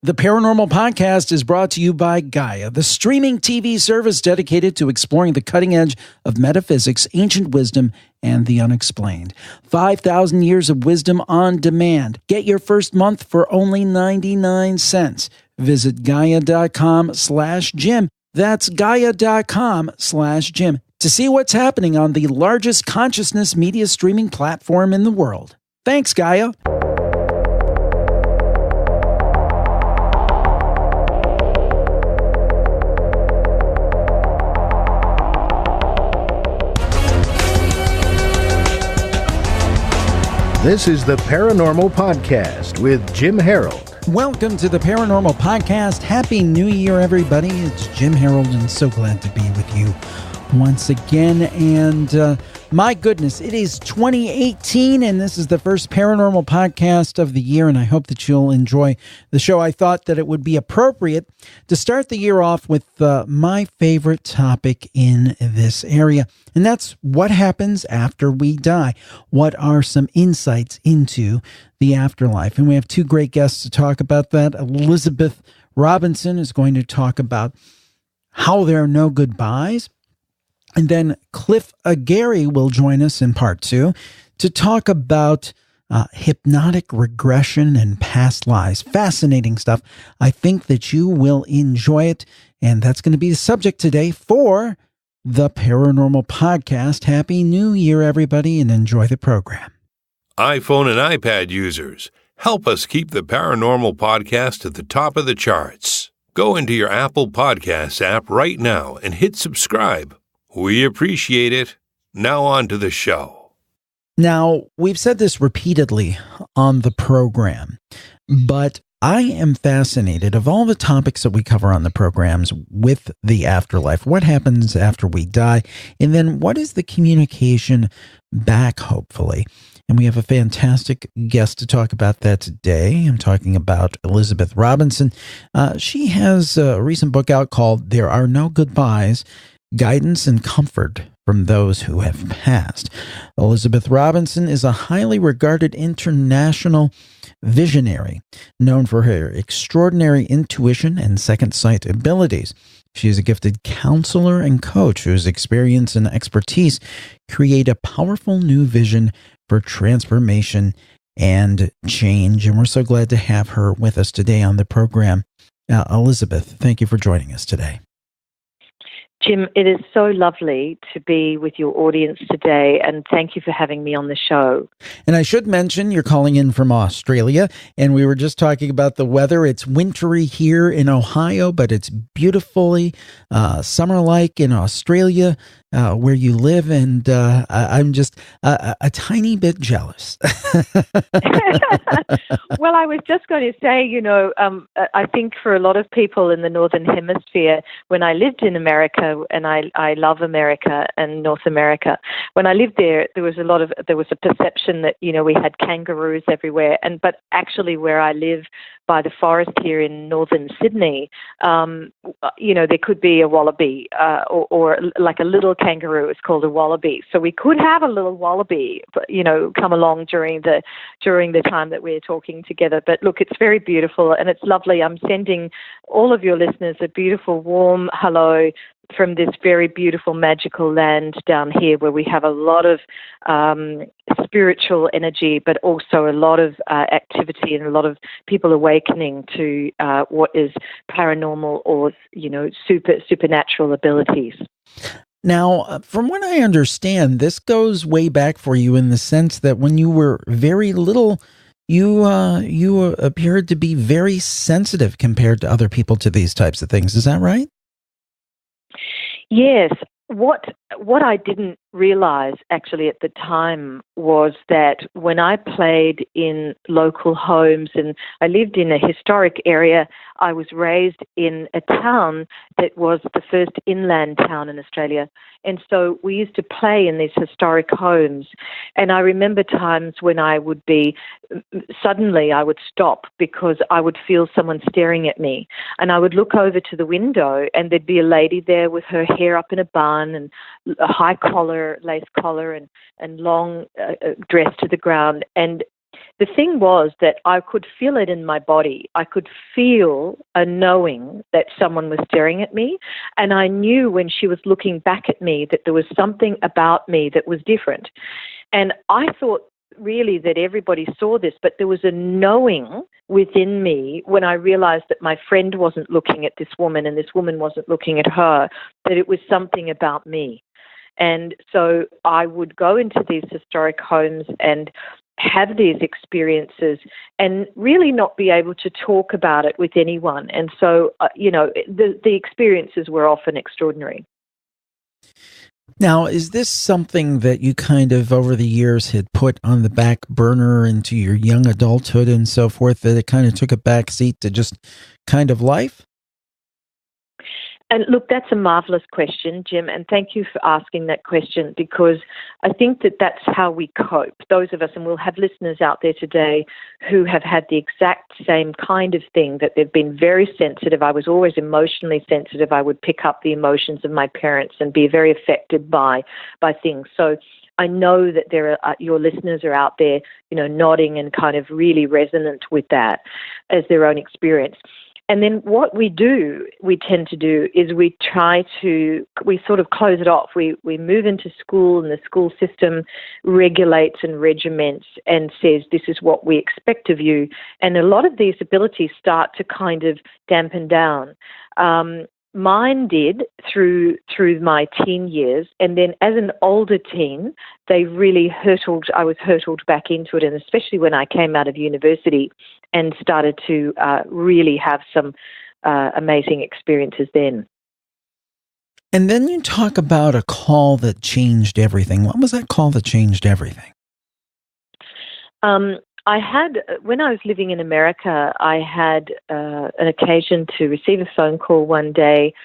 The Paranormal Podcast is brought to you by Gaia, the streaming TV service dedicated to exploring the cutting edge of metaphysics, ancient wisdom, and the unexplained. 5,000 years of wisdom on demand. Get your first month for only 99 cents. Visit Gaia.com/Jim. That's Gaia.com/Jim to see what's happening on the largest consciousness media streaming platform in the world. Thanks, Gaia. This is the Paranormal Podcast with Jim Harold. Welcome to the Paranormal Podcast. Happy New Year, everybody. It's Jim Harold, and so glad to be with you once again. And my goodness, it is 2018, and this is the first Paranormal Podcast of the year, and I hope that you'll enjoy the show. I thought that it would be appropriate to start the year off with my favorite topic in this area, and that's what happens after we die. What are some insights into the afterlife? And we have two great guests to talk about that. Elizabeth Robinson is going to talk about how there are no goodbyes. And then Cliff Aguirre will join us in part two to talk about hypnotic regression and past lives. Fascinating stuff. I think that you will enjoy it. And that's going to be the subject today for the Paranormal Podcast. Happy New Year, everybody, and enjoy the program. iPhone and iPad users, help us keep the Paranormal Podcast at the top of the charts. Go into your Apple Podcasts app right now and hit subscribe. We appreciate it. Now on to the show. Now, we've said this repeatedly on the program, but I am fascinated of all the topics that we cover on the programs with the afterlife. What happens after we die? And then what is the communication back, hopefully? And we have a fantastic guest to talk about that today. I'm talking about Elizabeth Robinson. She has a recent book out called There Are No Goodbyes, Guidance and Comfort from Those Who Have Passed. Elizabeth Robinson is a highly regarded international visionary, known for her extraordinary intuition and second sight abilities. She is a gifted counselor and coach whose experience and expertise create a powerful new vision for transformation and change. And we're so glad to have her with us today on the program. Elizabeth, thank you for joining us today. Jim, it is so lovely to be with your audience today, and thank you for having me on the show. And I should mention you're calling in from Australia, and we were just talking about the weather. It's wintry here in Ohio, but it's beautifully summer-like in Australia, where you live, and I'm just a tiny bit jealous. Well, I was just going to say, I think for a lot of people in the Northern Hemisphere, when I lived in America, and I love America and North America, when I lived there, there was a perception that, we had kangaroos everywhere, but actually where I live by the forest here in northern Sydney, there could be a wallaby or like a little kangaroo. It's called a wallaby. So we could have a little wallaby, come along during the time that we're talking together. But look, it's very beautiful and it's lovely. I'm sending all of your listeners a beautiful, warm hello from this very beautiful, magical land down here where we have a lot of spiritual energy, but also a lot of activity and a lot of people awakening to what is paranormal or, supernatural abilities. Now, from what I understand, this goes way back for you in the sense that when you were very little, you appeared to be very sensitive compared to other people to these types of things. Is that right? Yes. What I didn't realize actually at the time was that when I played in local homes and I lived in a historic area, I was raised in a town that was the first inland town in Australia. And so we used to play in these historic homes. And I remember times when suddenly I would stop because I would feel someone staring at me. And I would look over to the window and there'd be a lady there with her hair up in a bun and a high collar, lace collar and long dress to the ground. And the thing was that I could feel it in my body. I could feel a knowing that someone was staring at me, and I knew when she was looking back at me that there was something about me that was different. And I thought really that everybody saw this, but there was a knowing within me when I realized that my friend wasn't looking at this woman and this woman wasn't looking at her, that it was something about me. And so I would go into these historic homes and have these experiences and really not be able to talk about it with anyone. And so, the experiences were often extraordinary. Now, is this something that you kind of over the years had put on the back burner into your young adulthood and so forth, that it kind of took a back seat to just kind of life? And look, that's a marvelous question, Jim, and thank you for asking that question, because I think that that's how we cope. Those of us, and we'll have listeners out there today who have had the exact same kind of thing, that they've been very sensitive. I was always emotionally sensitive. I would pick up the emotions of my parents and be very affected by things. So I know that there are your listeners are out there, nodding and kind of really resonant with that as their own experience. And then what we tend to do is we sort of close it off. We move into school, and the school system regulates and regiments and says, this is what we expect of you. And a lot of these abilities start to kind of dampen down. Mine did through my teen years, and then as an older teen, I was hurtled back into it, and especially when I came out of university and started to really have some amazing experiences then. And then you talk about a call that changed everything. What was that call that changed everything? When I was living in America, I had an occasion to receive a phone call one day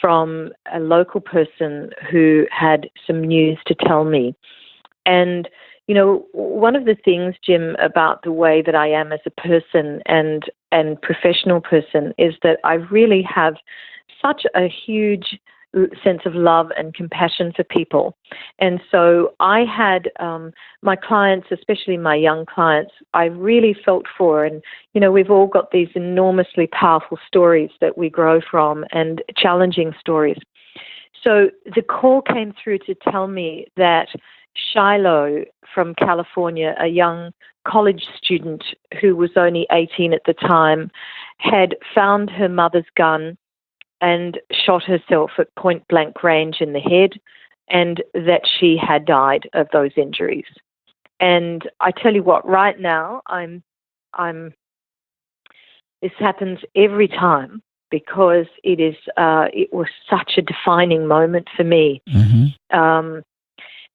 from a local person who had some news to tell me. And, one of the things, Jim, about the way that I am as a person and professional person is that I really have such a huge sense of love and compassion for people. And so I had my clients, especially my young clients, I really felt for. And, we've all got these enormously powerful stories that we grow from, and challenging stories. So the call came through to tell me that Shiloh from California, a young college student who was only 18 at the time, had found her mother's gun and shot herself at point blank range in the head, and that she had died of those injuries. And I tell you what, right now, this happens every time, because it was such a defining moment for me. Mm-hmm.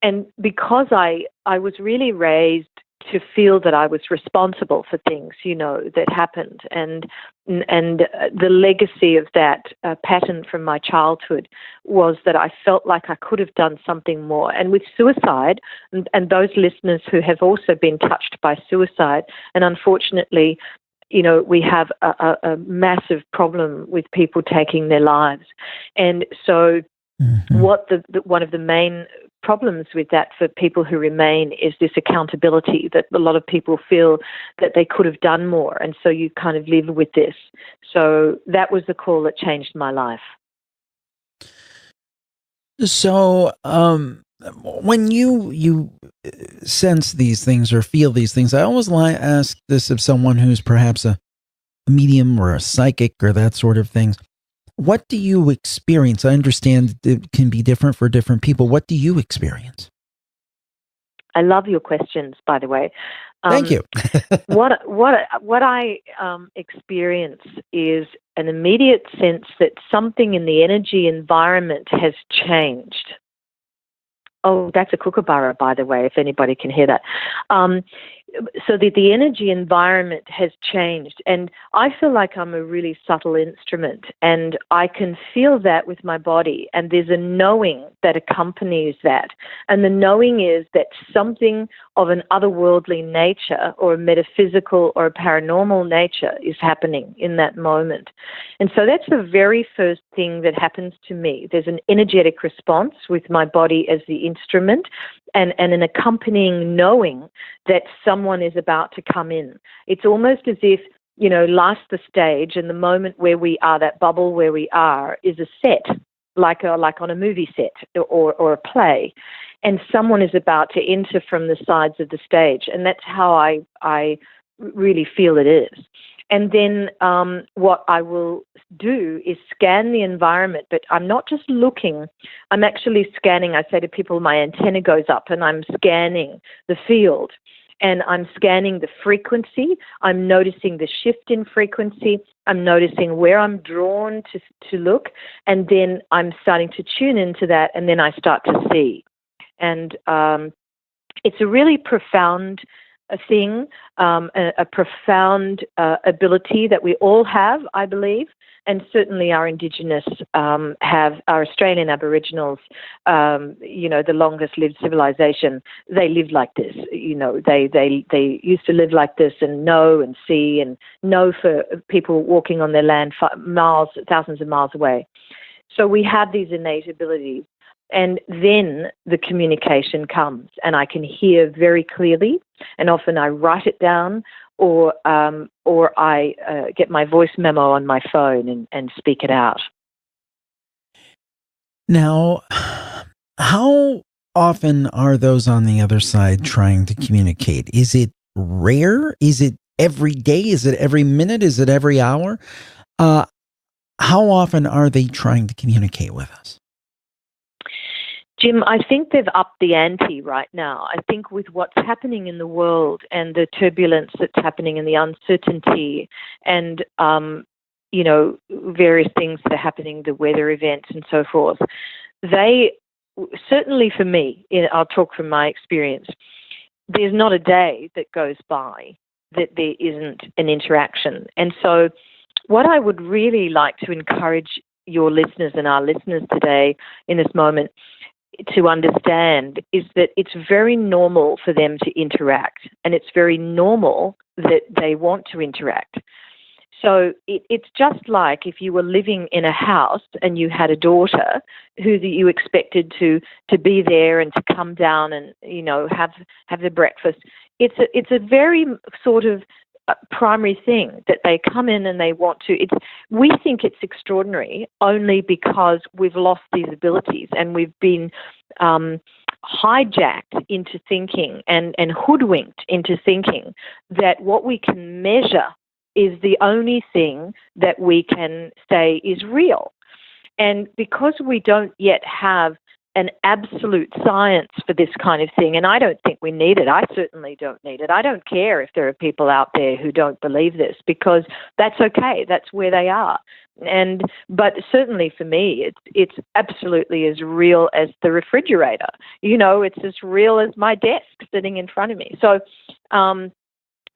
And because I was really raised to feel that I was responsible for things, that happened. And the legacy of that pattern from my childhood was that I felt like I could have done something more. And with suicide, and those listeners who have also been touched by suicide, and unfortunately, we have a massive problem with people taking their lives. And so mm-hmm. One of the main problems with that for people who remain is this accountability, that a lot of people feel that they could have done more, and so you kind of live with this. So that was the call that changed my life. So when you sense these things or feel these things, I always ask this of someone who's perhaps a medium or a psychic or that sort of thing. What do you experience? I understand it can be different for different people. What do you experience? I love your questions, by the way. Thank you. What I experience is an immediate sense that something in the energy environment has changed. Oh, that's a kookaburra, by the way, if anybody can hear that. So the energy environment has changed, and I feel like I'm a really subtle instrument, and I can feel that with my body, and there's a knowing that accompanies that, and the knowing is that something of an otherworldly nature or a metaphysical or a paranormal nature is happening in that moment. And so that's the very first thing that happens to me. There's an energetic response with my body as the instrument, and an accompanying knowing that someone is about to come in. It's almost as if, life's the stage, and the moment where we are, that bubble where we are, is a set, like on a movie set or a play. And someone is about to enter from the sides of the stage. And that's how I really feel it is. And then what I will do is scan the environment, but I'm not just looking, I'm actually scanning. I say to people, my antenna goes up and I'm scanning the field, and I'm scanning the frequency. I'm noticing the shift in frequency. I'm noticing where I'm drawn to look, and then I'm starting to tune into that, and then I start to see. And it's a really profound thing, a profound ability that we all have, I believe, and certainly our Indigenous have, our Australian Aboriginals, the longest lived civilization, they lived like this. They used to live like this and know and see and know for people walking on their land miles, thousands of miles away. So we have these innate abilities. And then the communication comes, and I can hear very clearly, and often I write it down, or I get my voice memo on my phone and speak it out. Now, how often are those on the other side trying to communicate? Is it rare? Is it every day? Is it every minute? Is it every hour? How often are they trying to communicate with us? Jim, I think they've upped the ante right now. I think with what's happening in the world and the turbulence that's happening and the uncertainty and, various things that are happening, the weather events and so forth, they, certainly for me, I'll talk from my experience, there's not a day that goes by that there isn't an interaction. And so what I would really like to encourage your listeners and our listeners today in this moment to understand is that it's very normal for them to interact, and it's very normal that they want to interact. So it's just like if you were living in a house and you had a daughter who you expected to be there and to come down and have the breakfast. It's a very sort of primary thing that they come in and they want to. We think it's extraordinary only because we've lost these abilities and we've been hijacked into thinking and hoodwinked into thinking that what we can measure is the only thing that we can say is real. And because we don't yet have an absolute science for this kind of thing, and I don't think we need it. I certainly don't need it. I don't care if there are people out there who don't believe this, because that's okay. That's where they are. But certainly for me, it's absolutely as real as the refrigerator. It's as real as my desk sitting in front of me. So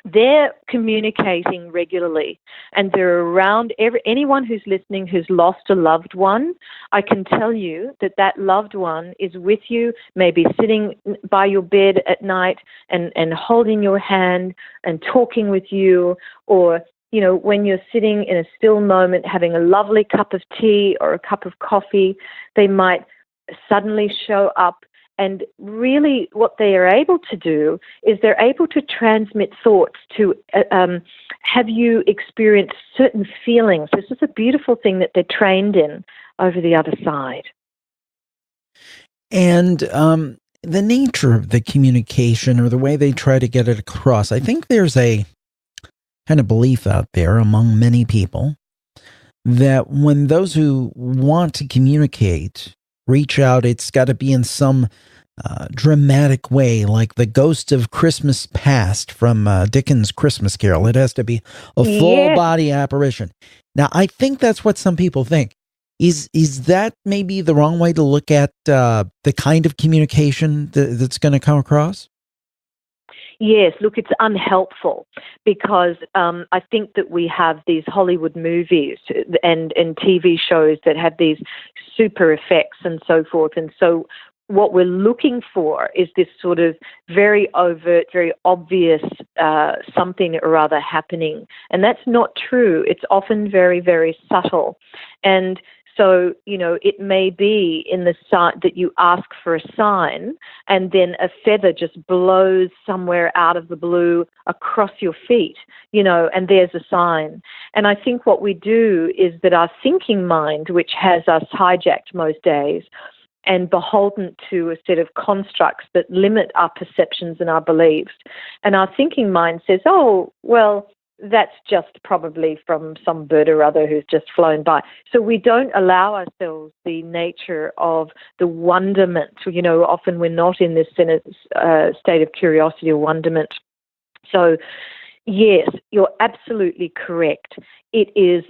they're communicating regularly, and they're around anyone who's listening who's lost a loved one. I can tell you that loved one is with you, maybe sitting by your bed at night and holding your hand and talking with you, or when you're sitting in a still moment having a lovely cup of tea or a cup of coffee, they might suddenly show up. And really what they are able to do is they're able to transmit thoughts to have you experience certain feelings. This is a beautiful thing that they're trained in over the other side. And the nature of the communication or the way they try to get it across, I think there's a kind of belief out there among many people that when those who want to communicate reach out, it's got to be in some dramatic way, like the ghost of Christmas past from Dickens' Christmas Carol. It has to be a full body apparition. Now, I think that's what some people think. Is that maybe the wrong way to look at the kind of communication that's going to come across? Yes, look, it's unhelpful because I think that we have these Hollywood movies and TV shows that have these super effects and so forth. And so what we're looking for is this sort of very overt, very obvious something or other happening. And that's not true. It's often very, very subtle. And so, it may be in the sign that you ask for a sign, and then a feather just blows somewhere out of the blue across your feet, and there's a sign. And I think what we do is that our thinking mind, which has us hijacked most days, and beholden to a set of constructs that limit our perceptions and our beliefs. And our thinking mind says, oh, well, that's just probably from some bird or other who's just flown by. So we don't allow ourselves the nature of the wonderment. Often we're not in this state of curiosity or wonderment. So, yes, you're absolutely correct. It is,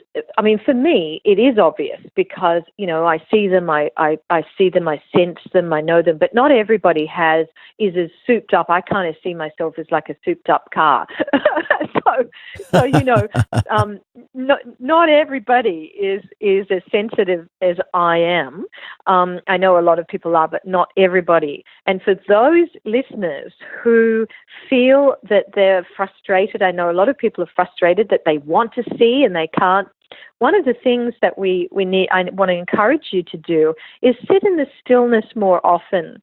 for me, it is obvious because, I see them, I see them, I sense them, I know them, but not everybody is as souped up. I kind of see myself as like a souped up car. So not everybody is as sensitive as I am. I know a lot of people are, but not everybody. And for those listeners who feel that they're frustrated, I know a lot of people are frustrated that they want to see and they can't. One of the things that we need, I want to encourage you to do, is sit in the stillness more often.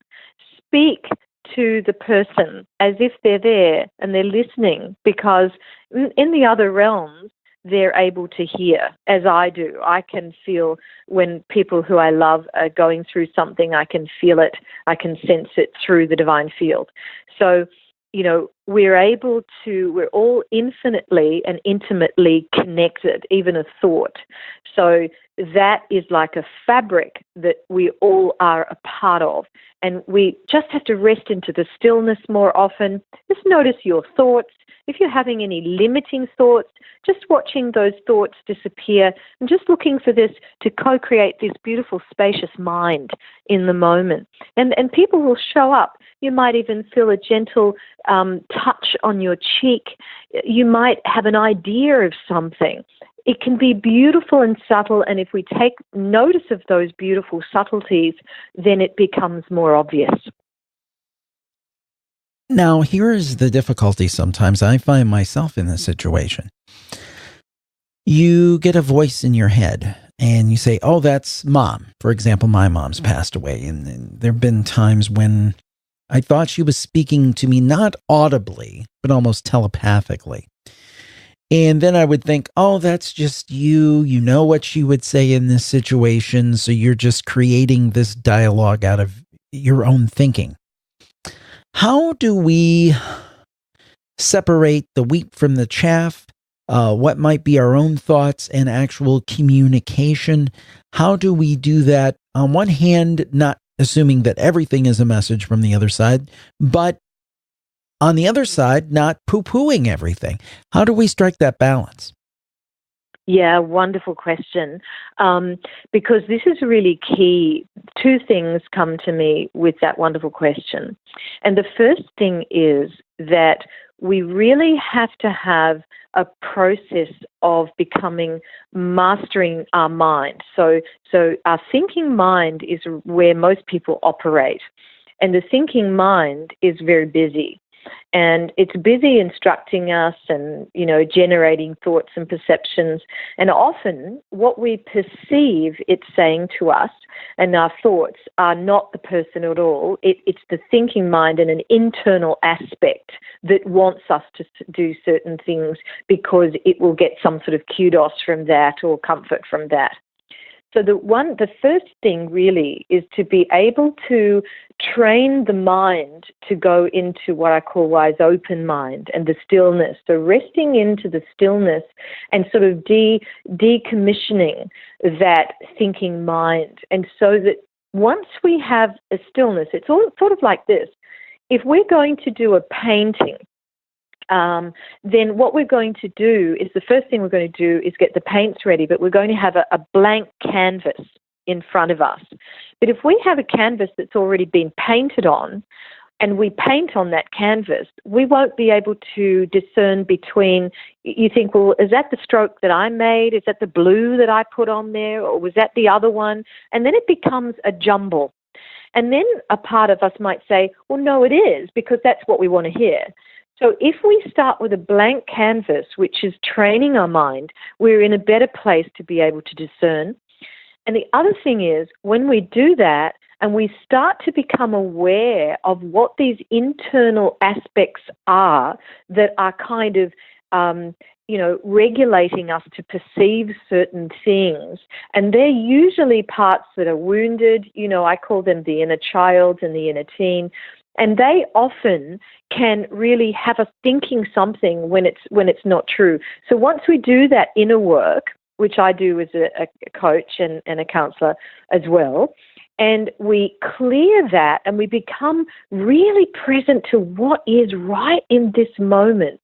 Speak to the person as if they're there and they're listening, because in the other realms, they're able to hear, as I do. I can feel when people who I love are going through something, I can feel it, I can sense it through the divine field. So, we're all infinitely and intimately connected, even a thought. So that is like a fabric that we all are a part of. And we just have to rest into the stillness more often. Just notice your thoughts. If you're having any limiting thoughts, just watching those thoughts disappear and just looking for this to co-create this beautiful, spacious mind in the moment. And people will show up. You might even feel a gentle touch on your cheek. You might have an idea of something. It can be beautiful and subtle, and if we take notice of those beautiful subtleties, then it becomes more obvious. Now, here is the difficulty sometimes. I find myself in this situation. You get a voice in your head and you say, oh, that's Mom. For example, my mom's passed away. And there have been times when I thought she was speaking to me, not audibly, but almost telepathically. And then I would think, oh, that's just you. You know what she would say in this situation. So you're just creating this dialogue out of your own thinking. How do we separate the wheat from the chaff? What might be our own thoughts and actual communication? How do we do that? On one hand, not assuming that everything is a message from the other side, but on the other side, not poo-pooing everything. How do we strike that balance? Yeah, wonderful question. Because this is really key. Two things come to me with that wonderful question. And the first thing is that we really have to have a process of mastering our mind. So our thinking mind is where most people operate. And the thinking mind is very busy. And it's busy instructing us and, generating thoughts and perceptions. And often what we perceive it's saying to us and our thoughts are not the person at all. It's the thinking mind and an internal aspect that wants us to do certain things because it will get some sort of kudos from that or comfort from that. So the first thing really is to be able to train the mind to go into what I call wise open mind and the stillness. So resting into the stillness and sort of decommissioning that thinking mind. And so that once we have a stillness, it's all sort of like this. If we're going to do a painting, then what we're going to do is the first thing we're going to do is get the paints ready, but we're going to have a blank canvas in front of us. But if we have a canvas that's already been painted on and we paint on that canvas, we won't be able to discern between, you think, well, is that the stroke that I made? Is that the blue that I put on there? Or was that the other one? And then it becomes a jumble. And then a part of us might say, well, no, it is, because that's what we want to hear. So if we start with a blank canvas, which is training our mind, we're in a better place to be able to discern. And the other thing is, when we do that and we start to become aware of what these internal aspects are that are kind of, regulating us to perceive certain things, and they're usually parts that are wounded. I call them the inner child and the inner teen. And they often can really have us thinking something when it's not true. So once we do that inner work, which I do as a coach and a counselor as well, and we clear that and we become really present to what is right in this moment,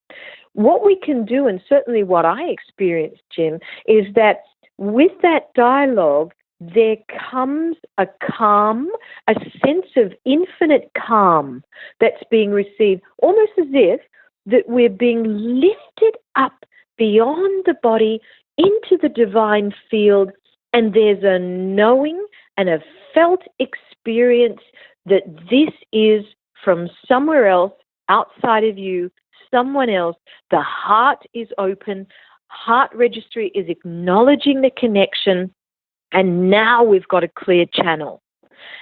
what we can do, and certainly what I experienced, Jim, is that with that dialogue, there comes a calm, a sense of infinite calm that's being received, almost as if that we're being lifted up beyond the body into the divine field, and there's a knowing and a felt experience that this is from somewhere else, outside of you, someone else. The heart is open, heart registry is acknowledging the connection, and now we've got a clear channel.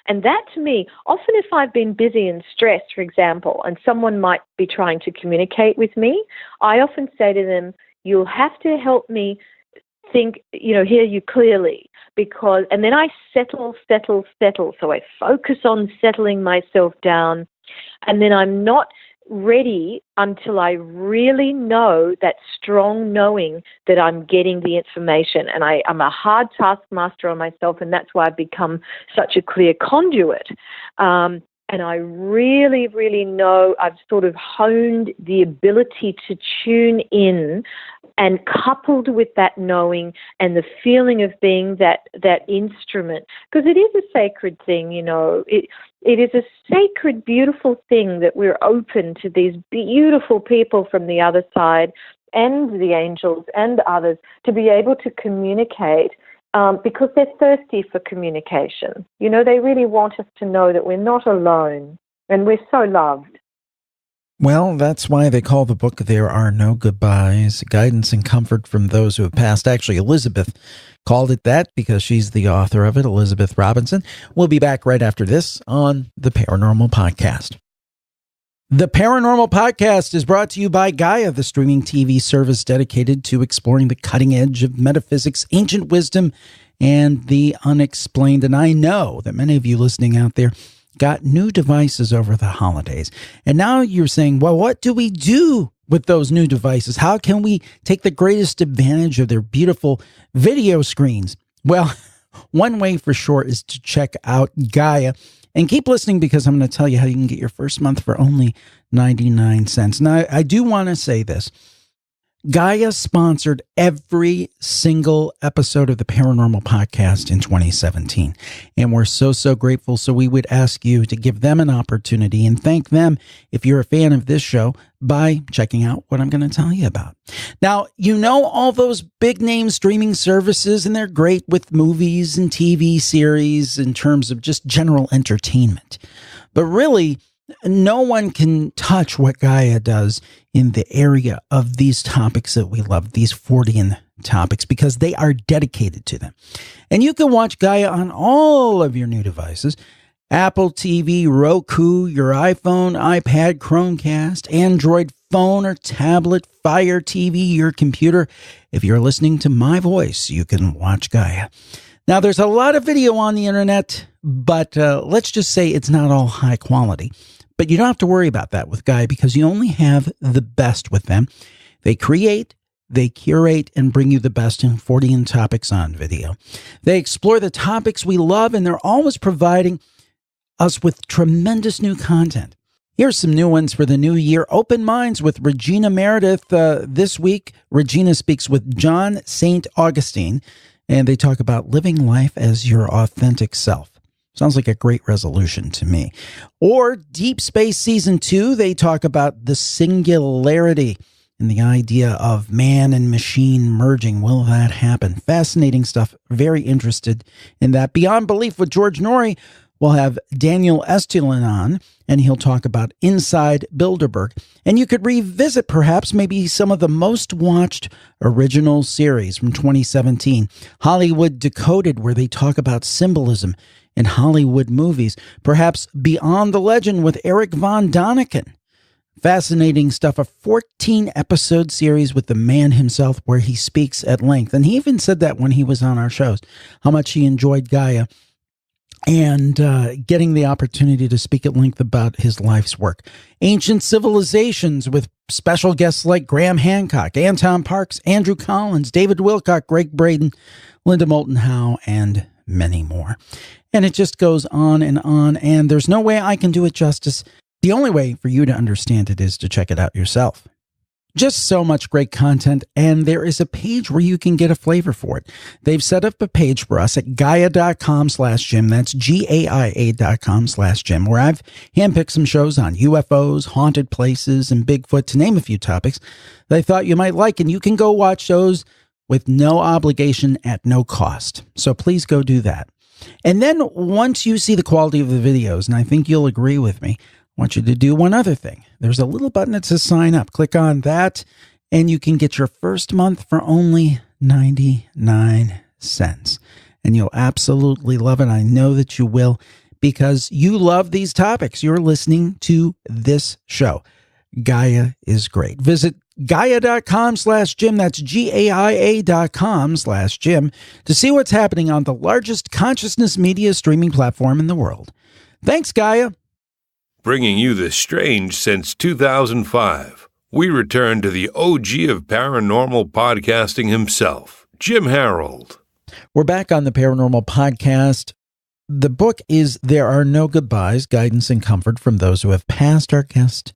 And that, to me, often if I've been busy and stressed, for example, and someone might be trying to communicate with me, I often say to them, you'll have to help me hear you clearly, and then I settle. So I focus on settling myself down, and then I'm not ready until I really know that strong knowing that I'm getting the information. And I'm a hard taskmaster on myself, and that's why I've become such a clear conduit. And I really, really know I've sort of honed the ability to tune in, and coupled with that knowing and the feeling of being that instrument, because it is a sacred thing, it is a sacred, beautiful thing that we're open to these beautiful people from the other side and the angels and others to be able to communicate, because they're thirsty for communication. They really want us to know that we're not alone and we're so loved. Well, that's why they call the book There Are No Goodbyes, Guidance and Comfort from Those Who Have Passed. Actually, Elizabeth called it that because she's the author of it, Elizabeth Robinson. We'll be back right after this on the Paranormal Podcast. The Paranormal Podcast is brought to you by Gaia, the streaming TV service dedicated to exploring the cutting edge of metaphysics, ancient wisdom, and the unexplained. And I know that many of you listening out there got new devices over the holidays. And now you're saying, well, what do we do with those new devices? How can we take the greatest advantage of their beautiful video screens? Well, one way for sure is to check out Gaia. And keep listening, because I'm going to tell you how you can get your first month for only 99 cents. Now, I do want to say this. Gaia sponsored every single episode of the Paranormal Podcast in 2017. And we're so grateful. So we would ask you to give them an opportunity and thank them, if you're a fan of this show, by checking out what I'm going to tell you about. Now, all those big name streaming services, and they're great with movies and TV series in terms of just general entertainment. But really, no one can touch what Gaia does in the area of these topics that we love, these Fortean topics, because they are dedicated to them. And you can watch Gaia on all of your new devices: Apple TV, Roku, your iPhone, iPad, Chromecast, Android phone or tablet, Fire TV, your computer. If you're listening to my voice, you can watch Gaia. Now, there's a lot of video on the internet, but let's just say it's not all high quality. But you don't have to worry about that with Gaia, because you only have the best with them. They create, they curate, and bring you the best in Fortean topics on video. They explore the topics we love, and they're always providing us with tremendous new content. Here's some new ones for the new year. Open Minds with Regina Meredith. This week, Regina speaks with John St. Augustine, and they talk about living life as your authentic self. Sounds like a great resolution to me. Or Deep Space Season 2, they talk about the singularity and the idea of man and machine merging. Will that happen? Fascinating stuff. Very interested in that. Beyond Belief with George Norrie. We'll have Daniel Estulin on, and he'll talk about Inside Bilderberg. And you could revisit perhaps maybe some of the most watched original series from 2017. Hollywood Decoded, where they talk about symbolism in Hollywood movies. Perhaps Beyond the Legend with Eric Von Daniken. Fascinating stuff, a 14-episode series with the man himself where he speaks at length. And he even said that when he was on our shows, how much he enjoyed Gaia and getting the opportunity to speak at length about his life's work. Ancient Civilizations with special guests like Graham Hancock, Anton Parks, Andrew Collins, David Wilcock, Greg Braden, Linda Moulton Howe, and many more. And it just goes on, and there's no way I can do it justice. The only way for you to understand it is to check it out yourself. Just so much great content, and there is a page where you can get a flavor for it. They've set up a page for us at Gaia.com/Jim. That's GAIA.com/Jim, where I've handpicked some shows on UFOs, haunted places, and Bigfoot, to name a few topics that I thought you might like, and you can go watch those with no obligation at no cost. So please go do that. And then once you see the quality of the videos, and I think you'll agree with me, I want you to do one other thing. There's a little button that says sign up. Click on that, and you can get your first month for only 99 cents. And you'll absolutely love it. I know that you will, because you love these topics. You're listening to this show. Gaia is great. Visit Gaia.com/Jim. That's GAIA.com/Jim to see what's happening on the largest consciousness media streaming platform in the world. Thanks, Gaia. Bringing you the strange since 2005, we return to the OG of paranormal podcasting himself, Jim Harold. We're back on the Paranormal Podcast. The book is There Are No Goodbyes, Guidance and Comfort from Those Who Have Passed. Our guest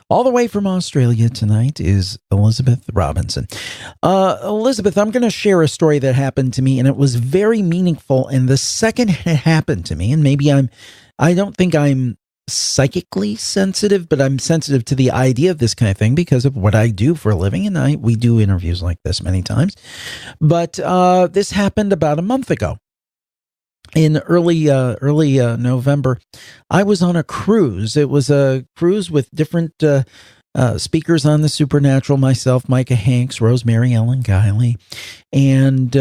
all the way from Australia tonight is Elizabeth Robinson. Elizabeth, I'm going to share a story that happened to me, and it was very meaningful. And the second it happened to me, and maybe I don't think I'm psychically sensitive, but I'm sensitive to the idea of this kind of thing because of what I do for a living, and we do interviews like this many times. But this happened about a month ago. In early November, I was on a cruise. It was a cruise with different speakers on the supernatural, myself, Micah Hanks, Rosemary Ellen Guiley, and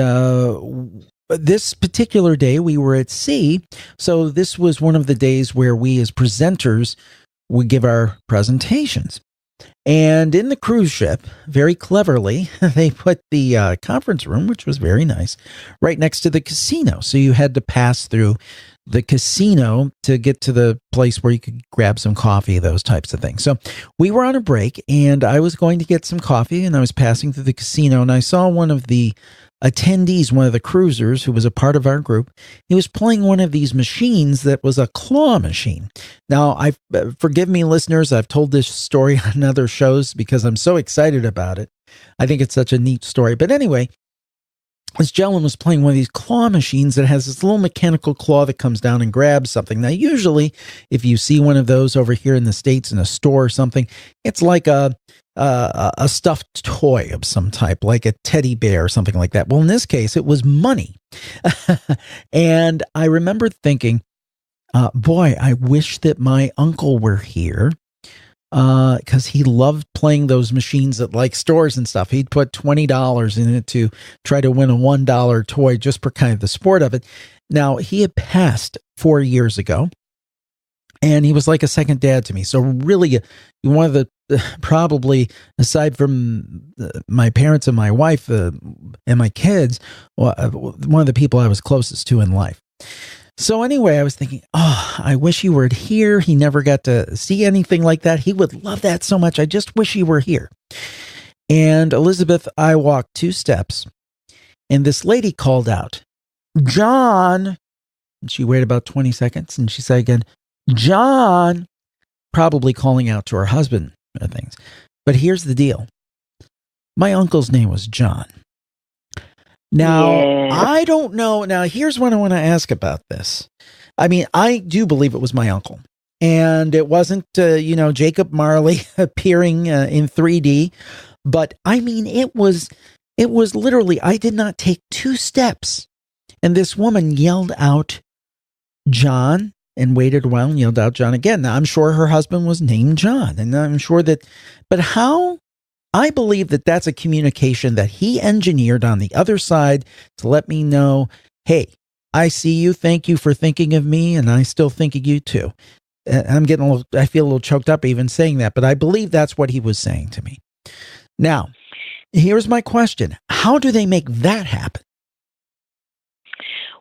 this particular day we were at sea. So this was one of the days where we as presenters would give our presentations. And in the cruise ship, very cleverly, they put the conference room, which was very nice, right next to the casino. So you had to pass through the casino to get to the place where you could grab some coffee, those types of things. So we were on a break, and I was going to get some coffee, and I was passing through the casino, and I saw one of the attendees, one of the cruisers who was a part of our group. He was playing one of these machines that was a claw machine. Now, forgive me, listeners, I've told this story on other shows because I'm so excited about it. I think it's such a neat story. But anyway, this gentleman was playing one of these claw machines that has this little mechanical claw that comes down and grabs something. Now, usually, if you see one of those over here in the States in a store or something, it's like a stuffed toy of some type, like a teddy bear or something like that. Well, in this case, it was money. And I remember thinking, boy, I wish that my uncle were here, because he loved playing those machines at like stores and stuff. He'd put $20 in it to try to win a $1 toy just for kind of the sport of it. Now, he had passed 4 years ago, and he was like a second dad to me. So really, one of the probably, aside from my parents and my wife and my kids, one of the people I was closest to in life. So anyway, I was thinking, oh, I wish he were here. He never got to see anything like that. He would love that so much. I just wish he were here. And Elizabeth, I walked 2 steps, and this lady called out, "John." And she waited about 20 seconds, and she said again, "John," probably calling out to her husband or things. But here's the deal. My uncle's name was John. Now, yeah. I don't know. Now, here's what I want to ask about this. I mean, I do believe it was my uncle. And it wasn't, Jacob Marley appearing in 3D. But, I mean, it was literally, I did not take 2 steps. And this woman yelled out, "John," and waited a while and yelled out John again. Now, I'm sure her husband was named John, and I'm sure that, but how? I believe that that's a communication that he engineered on the other side to let me know, hey, I see you. Thank you for thinking of me, and I still think of you too. I feel a little choked up even saying that, but I believe that's what he was saying to me. Now, here's my question. How do they make that happen?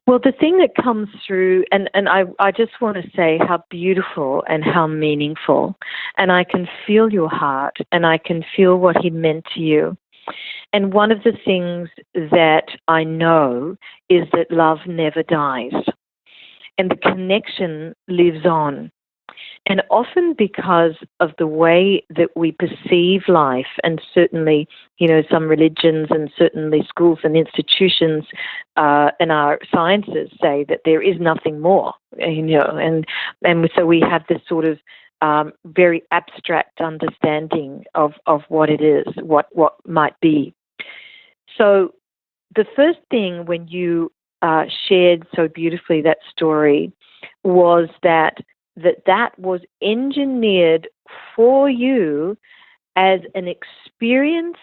Well, the thing that comes through, and I just want to say how beautiful and how meaningful, and I can feel your heart, and I can feel what he meant to you. And one of the things that I know is that love never dies, and the connection lives on. And often because of the way that we perceive life, and certainly, some religions and certainly schools and institutions and our sciences say that there is nothing more, and so we have this sort of very abstract understanding of what it is, what might be. So the first thing when you shared so beautifully that story was that was engineered for you as an experience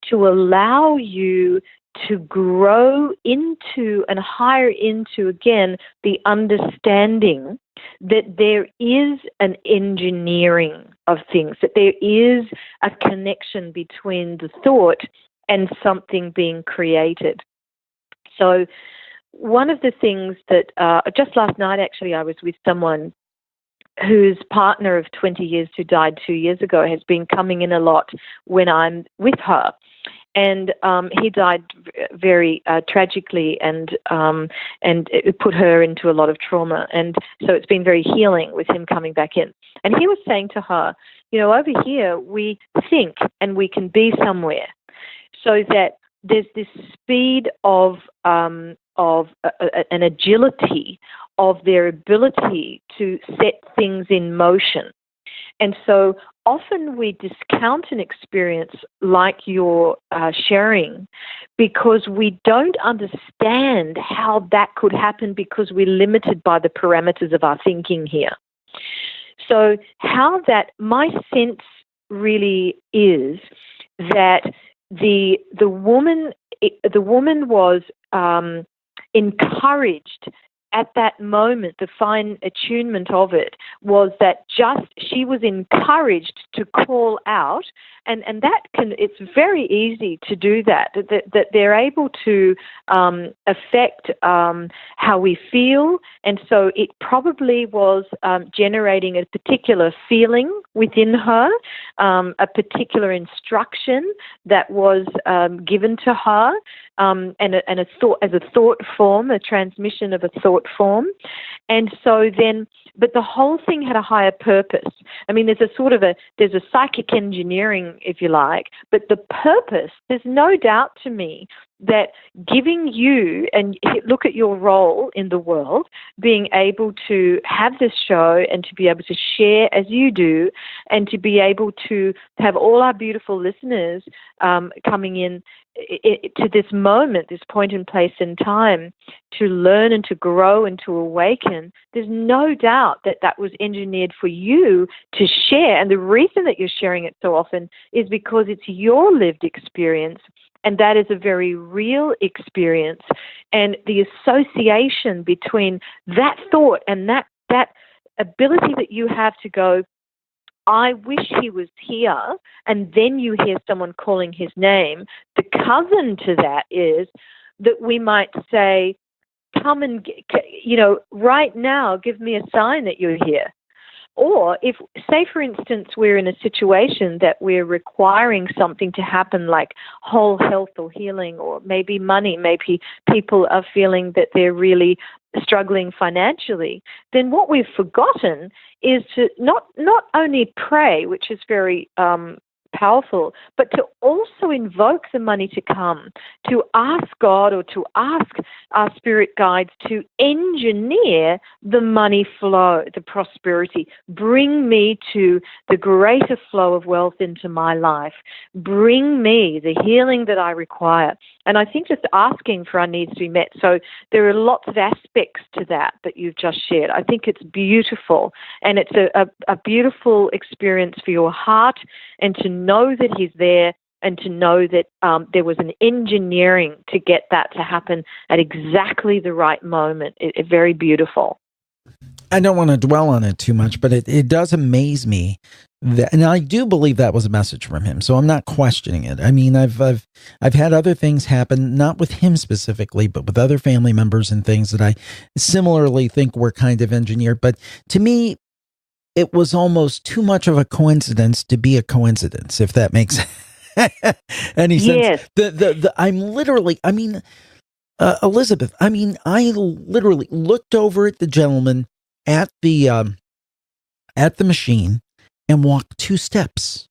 to allow you to grow into and higher into, again, the understanding that there is an engineering of things, that there is a connection between the thought and something being created. So one of the things that, just last night actually, I was with someone whose partner of 20 years who died 2 years ago has been coming in a lot when I'm with her. And he died very tragically, and it put her into a lot of trauma. And so it's been very healing with him coming back in. And he was saying to her, over here we think and we can be somewhere, so that there's this speed of an agility of their ability to set things in motion. And so often we discount an experience like you're sharing because we don't understand how that could happen because we're limited by the parameters of our thinking here. So how that, my sense really is that the woman was encouraged at that moment. The fine attunement of it was that just she was encouraged to call out, and that it's very easy to do that they're able to affect how we feel. And so it probably was generating a particular feeling within her, a particular instruction that was given to her, and a thought, as a thought form, a transmission of a thought form. And so then, but the whole thing had a higher purpose. I mean, there's a psychic engineering, if you like, but the purpose, there's no doubt to me that giving you, and look at your role in the world, being able to have this show and to be able to share as you do, and to be able to have all our beautiful listeners coming in to this moment, this point in place in time, to learn and to grow and to awaken. There's no doubt that was engineered for you to share. And the reason that you're sharing it so often is because it's your lived experience. And that is a very real experience. And the association between that thought and that ability that you have to go, I wish he was here, and then you hear someone calling his name. The cousin to that is that we might say, come and, right now, give me a sign that you're here. Or if, say, for instance, we're in a situation that we're requiring something to happen like whole health or healing, or maybe money, maybe people are feeling that they're really struggling financially, then what we've forgotten is to not only pray, which is very powerful, but to also invoke the money to come, to ask God or to ask our spirit guides to engineer the money flow, the prosperity, bring me to the greater flow of wealth into my life, bring me the healing that I require. And I think just asking for our needs to be met. So there are lots of aspects to that you've just shared. I think it's beautiful, and it's a beautiful experience for your heart, and to know that he's there, and to know that there was an engineering to get that to happen at exactly the right moment. It's very beautiful. I don't want to dwell on it too much, but it does amaze me that, and I do believe that was a message from him. So I'm not questioning it. I mean, I've had other things happen, not with him specifically, but with other family members and things that I similarly think were kind of engineered. But to me, it was almost too much of a coincidence to be a coincidence, if that makes any sense. Yes. I'm literally, I mean, Elizabeth, I mean, I literally looked over at the gentleman at the machine and walked 2 steps.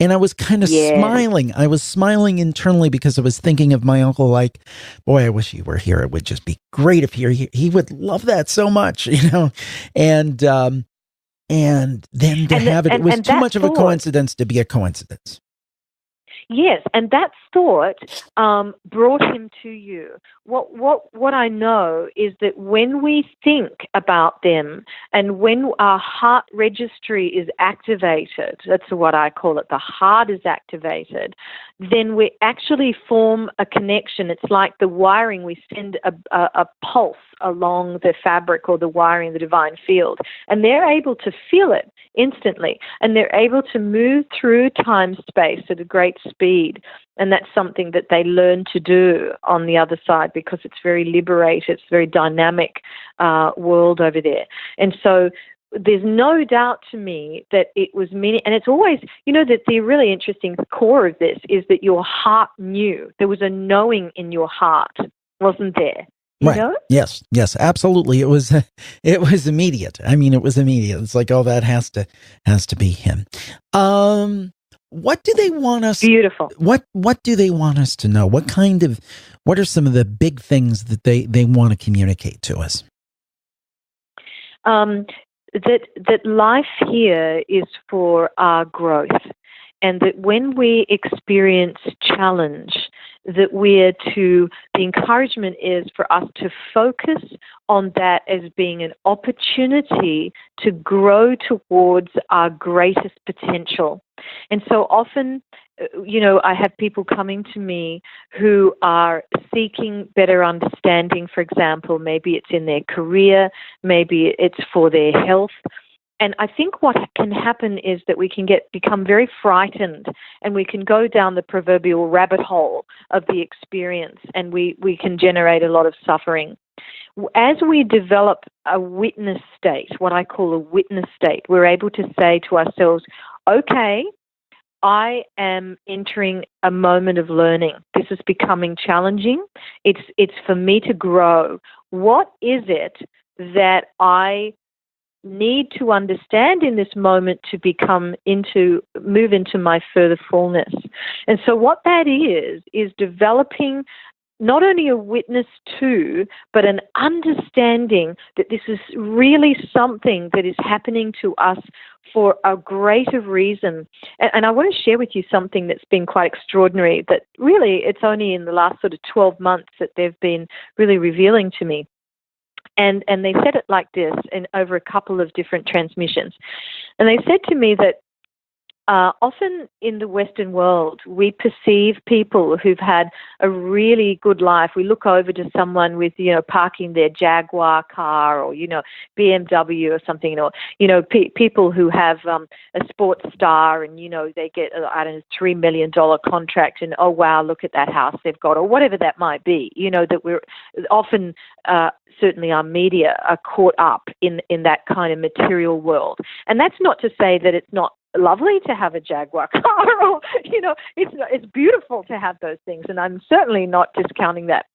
And I was kind of smiling. I was smiling internally because I was thinking of my uncle, like, boy, I wish he were here. It would just be great if he would love that so much, you know? And then to have it was too much of a coincidence to be a coincidence. Yes, and that thought brought him to you. What I know is that when we think about them, and when our heart registry is activated, that's what I call it, the heart is activated, then we actually form a connection. It's like the wiring. We send a pulse along the fabric or the wiring, the divine field, and they're able to feel it instantly, and they're able to move through time-space at a great speed. And that's something that they learn to do on the other side, because it's very liberated, it's a very dynamic world over there. And so there's no doubt to me that it was many, and it's always, you know, that the really interesting core of this is that your heart knew. There was a knowing in your heart, wasn't there? You know? Yes, absolutely. It was immediate. I mean, it was immediate. It's like, oh, that has to be him. What do they want us? Beautiful. What do they want us to know? What are some of the big things that they want to communicate to us? That life here is for our growth, and that when we experience challenge, that the encouragement is for us to focus on that as being an opportunity to grow towards our greatest potential. And so often, you know, I have people coming to me who are seeking better understanding. For example, maybe it's in their career, maybe it's for their health. And I think what can happen is that we can become very frightened, and we can go down the proverbial rabbit hole of the experience, and we can generate a lot of suffering. As we develop a witness state, what I call a witness state, we're able to say to ourselves, okay, I am entering a moment of learning. This is becoming challenging. It's for me to grow. What is it that I need to understand in this moment to move into my further fullness? And so what that is developing not only a witness to, but an understanding that this is really something that is happening to us for a greater reason. And I want to share with you something that's been quite extraordinary, that really it's only in the last sort of 12 months that they've been really revealing to me. And they said it like this over a couple of different transmissions. And they said to me that often in the Western world, we perceive people who've had a really good life. We look over to someone with, you know, parking their Jaguar car, or, you know, BMW or something, or, you know, people who have a sports star, and, you know, they get, I don't know, $3 million contract, and, oh, wow, look at that house they've got, or whatever that might be. You know, that we're often, certainly our media are caught up in that kind of material world. And that's not to say that it's not lovely to have a Jaguar car, or, you know, it's beautiful to have those things, and I'm certainly not discounting that.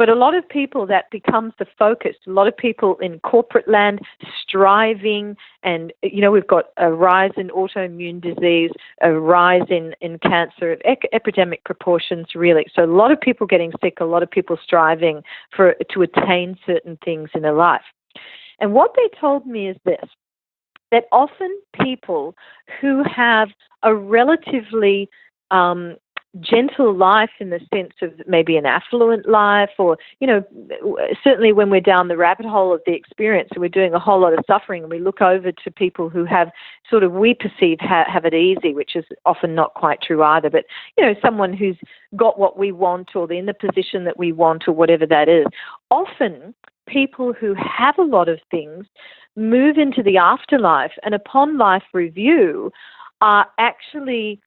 But a lot of people, that becomes the focus. A lot of people in corporate land striving, and, we've got a rise in autoimmune disease, a rise in cancer, epidemic proportions, really. So a lot of people getting sick, a lot of people striving to attain certain things in their life. And what they told me is this, that often people who have a relatively gentle life, in the sense of maybe an affluent life, or, certainly when we're down the rabbit hole of the experience and we're doing a whole lot of suffering, and we look over to people who have sort of, we perceive have it easy, which is often not quite true either, but, someone who's got what we want, or in the position that we want, or whatever that is. Often people who have a lot of things move into the afterlife, and upon life review are actually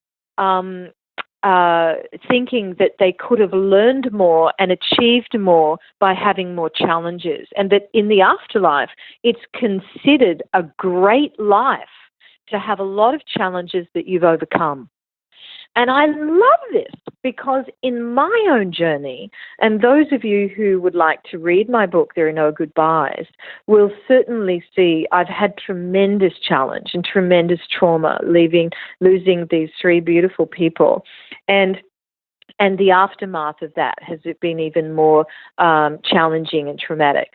thinking that they could have learned more and achieved more by having more challenges, and that in the afterlife it's considered a great life to have a lot of challenges that you've overcome. And I love this, because in my own journey, and those of you who would like to read my book, There Are No Goodbyes, will certainly see I've had tremendous challenge and tremendous trauma losing these three beautiful people. And the aftermath of that has been even more challenging and traumatic.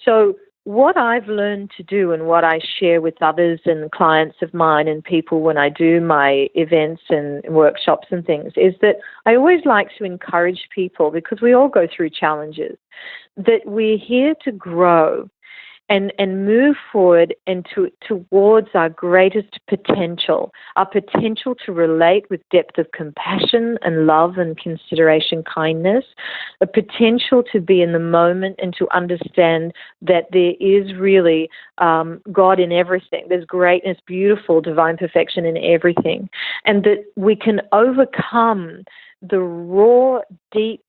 So what I've learned to do, and what I share with others and clients of mine and people when I do my events and workshops and things, is that I always like to encourage people, because we all go through challenges, that we're here to grow and move forward and towards our greatest potential, our potential to relate with depth of compassion and love and consideration, kindness, a potential to be in the moment and to understand that there is really God in everything. There's greatness, beautiful, divine perfection in everything, and that we can overcome the raw, deep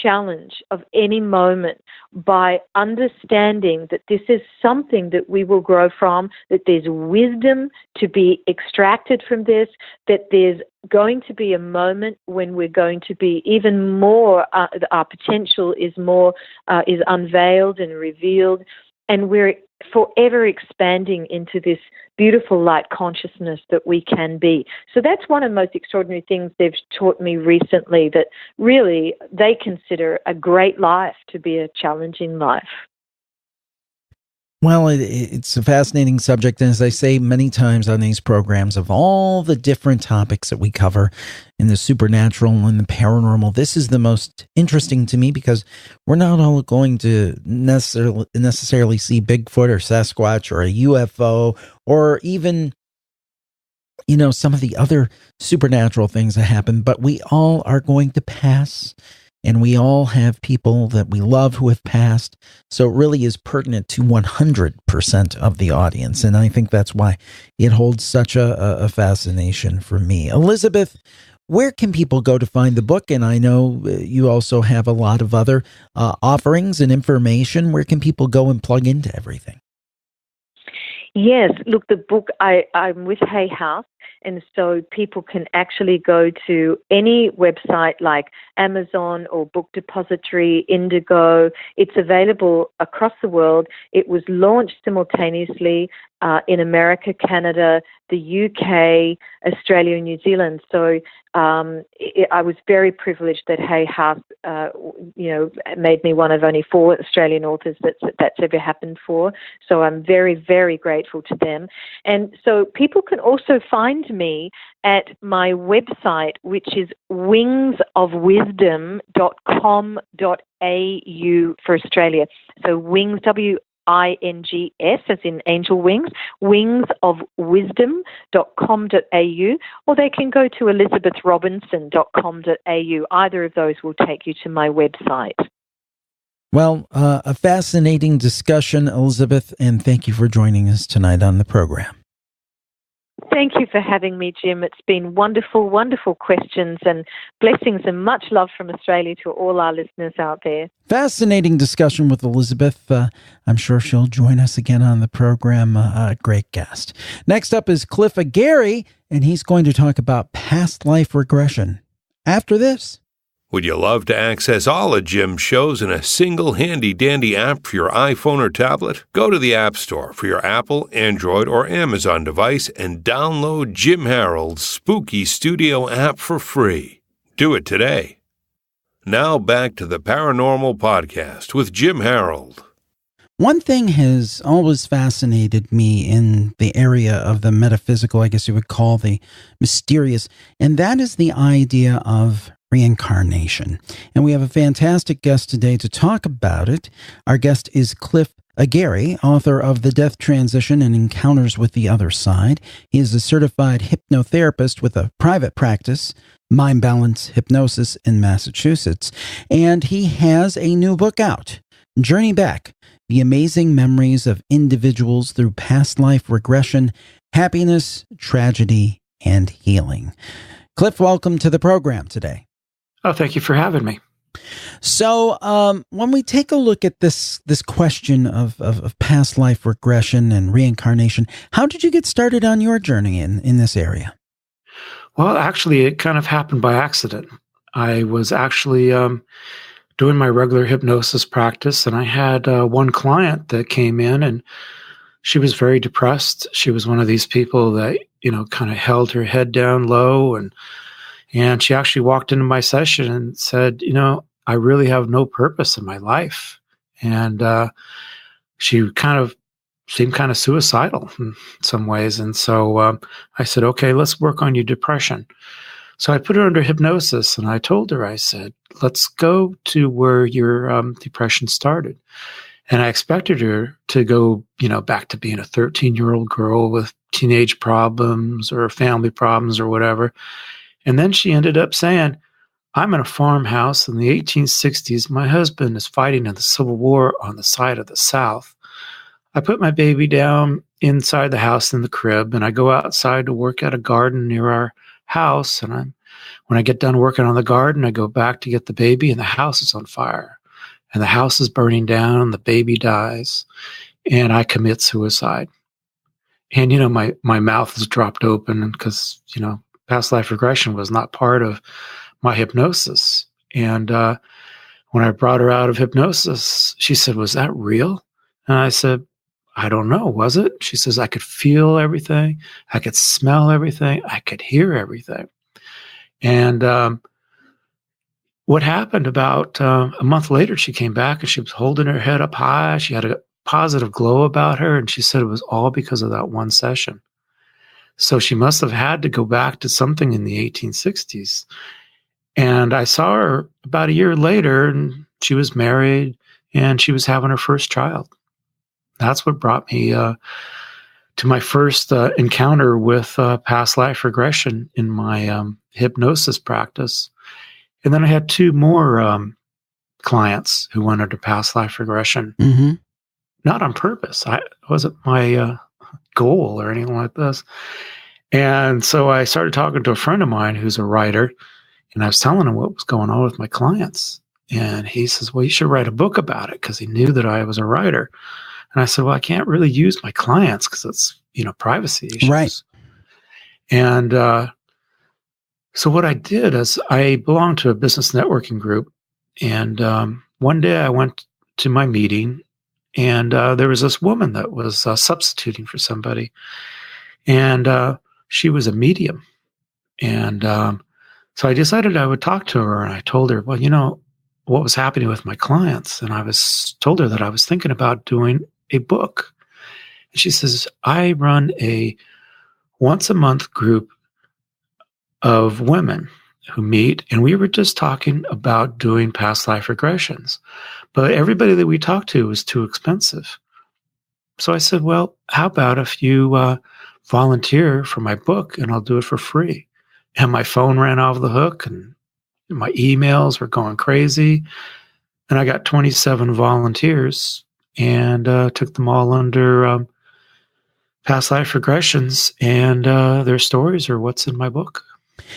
challenge of any moment by understanding that this is something that we will grow from, that there's wisdom to be extracted from this, that there's going to be a moment when we're going to be even more, our potential is unveiled and revealed, and we're forever expanding into this beautiful light consciousness that we can be. So that's one of the most extraordinary things they've taught me recently, that really they consider a great life to be a challenging life. Well, it's a fascinating subject, and as I say many times on these programs, of all the different topics that we cover in the supernatural and the paranormal, this is the most interesting to me, because we're not all going to necessarily see Bigfoot or Sasquatch or a UFO, or even, some of the other supernatural things that happen, but we all are going to pass. And we all have people that we love who have passed. So it really is pertinent to 100% of the audience. And I think that's why it holds such a fascination for me. Elizabeth, where can people go to find the book? And I know you also have a lot of other offerings and information. Where can people go and plug into everything? Yes, look, the book, I'm with Hay House, and so people can actually go to any website like Amazon or Book Depository, Indigo. It's available across the world. It was launched simultaneously in America, Canada, the UK, Australia, and New Zealand. So I was very privileged that Hay House, made me one of only 4 Australian authors that's ever happened for. So I'm very, very grateful to them. And so people can also find me at my website, which is wingsofwisdom.com.au for Australia. So wings, WINGS, as in angel wings, wingsofwisdom.com.au, or they can go to elizabethrobinson.com.au. Either of those will take you to my website. Well, a fascinating discussion, Elizabeth, and thank you for joining us tonight on the program. Thank you for having me, Jim. It's been wonderful, wonderful questions, and blessings and much love from Australia to all our listeners out there. Fascinating discussion with Elizabeth. I'm sure she'll join us again on the program. A great guest. Next up is Cliff Aguirre, and he's going to talk about past life regression. After this. Would you love to access all of Jim's shows in a single handy-dandy app for your iPhone or tablet? Go to the App Store for your Apple, Android, or Amazon device and download Jim Harold's Spooky Studio app for free. Do it today. Now back to the Paranormal Podcast with Jim Harold. One thing has always fascinated me in the area of the metaphysical, I guess you would call the mysterious, and that is the idea of reincarnation. And we have a fantastic guest today to talk about it. Our guest is Cliff Aguirre, author of The Death Transition and Encounters with the Other Side. He is a certified hypnotherapist with a private practice, Mind Balance Hypnosis, in Massachusetts. And he has a new book out, Journey Back: The Amazing Memories of Individuals Through Past Life Regression, Happiness, Tragedy, and Healing. Cliff, welcome to the program today. Oh, thank you for having me. So when we take a look at this question of past life regression and reincarnation, how did you get started on your journey in this area? Well, actually, it kind of happened by accident. I was actually doing my regular hypnosis practice, and I had one client that came in, and she was very depressed. She was one of these people that, kind of held her head down low, and she actually walked into my session and said, I really have no purpose in my life. And she kind of seemed kind of suicidal in some ways. And so I said, okay, let's work on your depression. So I put her under hypnosis, and I told her, I said, let's go to where your depression started. And I expected her to go, back to being a 13-year-old girl with teenage problems or family problems or whatever. And then she ended up saying, I'm in a farmhouse in the 1860s. My husband is fighting in the Civil War on the side of the South. I put my baby down inside the house in the crib, and I go outside to work at a garden near our house. And when I get done working on the garden, I go back to get the baby, and the house is on fire. And the house is burning down, and the baby dies. And I commit suicide. And, my mouth is dropped open because, past life regression was not part of my hypnosis. And when I brought her out of hypnosis, she said, was that real? And I said, I don't know. Was it? She says, I could feel everything. I could smell everything. I could hear everything. And what happened about a month later, she came back and she was holding her head up high. She had a positive glow about her. And she said it was all because of that one session. So she must have had to go back to something in the 1860s. And I saw her about a year later, and she was married, and she was having her first child. That's what brought me to my first encounter with past life regression in my hypnosis practice. And then I had two more clients who went under past life regression, not on purpose. It wasn't my goal or anything like this. And so I started talking to a friend of mine who's a writer, and I was telling him what was going on with my clients. And he says, well, you should write a book about it, because he knew that I was a writer. And I said, well, I can't really use my clients because it's, privacy issues. Right. And so what I did is I belonged to a business networking group. And one day I went to my meeting, and there was this woman that was substituting for somebody. And she was a medium. And so I decided I would talk to her, and I told her, well, what was happening with my clients. And I told her that I was thinking about doing a book. And she says, I run a once-a-month group of women who meet, and we were just talking about doing past life regressions. But everybody that we talked to was too expensive. So I said, well, how about if you volunteer for my book, and I'll do it for free? And my phone ran off the hook, and my emails were going crazy. And I got 27 volunteers, and took them all under past life regressions, and their stories are what's in my book,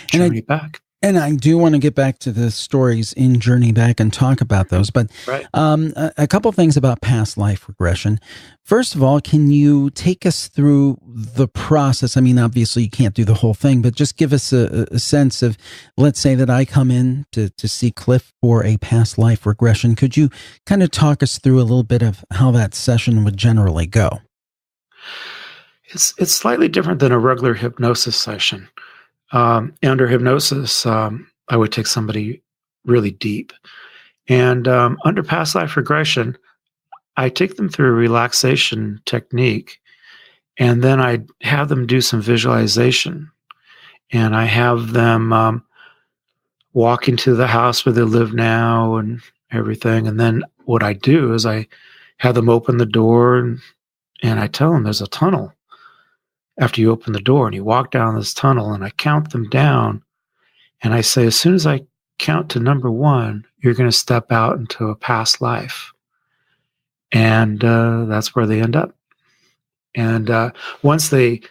Journey Back. And I do want to get back to the stories in Journey Back and talk about those. But Right. a couple things about past life regression. First of all, can you take us through the process? I mean, obviously you can't do the whole thing, but just give us a sense of, let's say that I come in to see Cliff for a past life regression. Could you kind of talk us through a little bit of how that session would generally go? It's slightly different than a regular hypnosis session. Under hypnosis, I would take somebody really deep. And under past life regression, I take them through a relaxation technique, and then I have them do some visualization. And I have them walk into the house where they live now and everything. And then what I do is I have them open the door, and I tell them there's a tunnel after you open the door, and you walk down this tunnel, and I count them down, and I say, as soon as I count to number 1, you're going to step out into a past life. And that's where they end up. And once they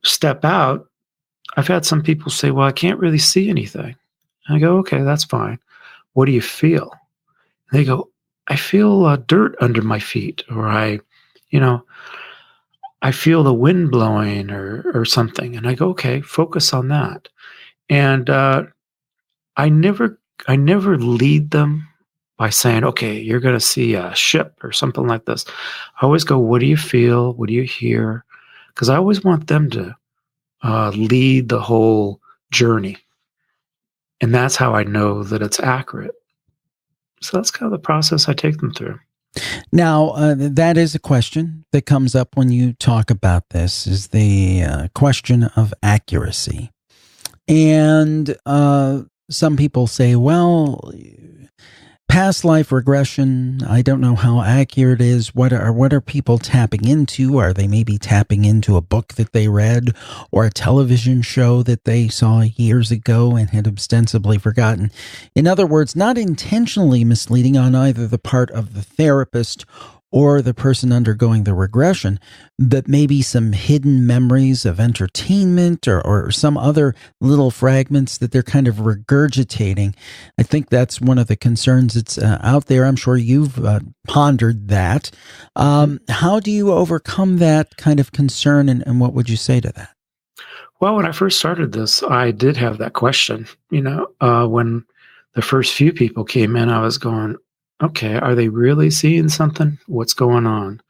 step out, I've had some people say, well, I can't really see anything. And I go, okay, that's fine. What do you feel? And they go, I feel dirt under my feet, or I feel the wind blowing or something. And I go, okay, focus on that. And I never lead them by saying, okay, you're going to see a ship or something like this. I always go, what do you feel? What do you hear? Because I always want them to lead the whole journey. And that's how I know that it's accurate. So that's kind of the process I take them through. Now, that is a question that comes up when you talk about this, is the question of accuracy. And some people say, well, past life regression, I don't know how accurate it is. What are people tapping into? Are they maybe tapping into a book that they read or a television show that they saw years ago and had ostensibly forgotten? In other words, not intentionally misleading on either the part of the therapist or the person undergoing the regression, but maybe some hidden memories of entertainment or some other little fragments that they're kind of regurgitating. I think that's one of the concerns that's out there. I'm sure you've pondered that. How do you overcome that kind of concern, and what would you say to that? Well, when I first started this, I did have that question. When the first few people came in, I was going, okay, are they really seeing something? What's going on?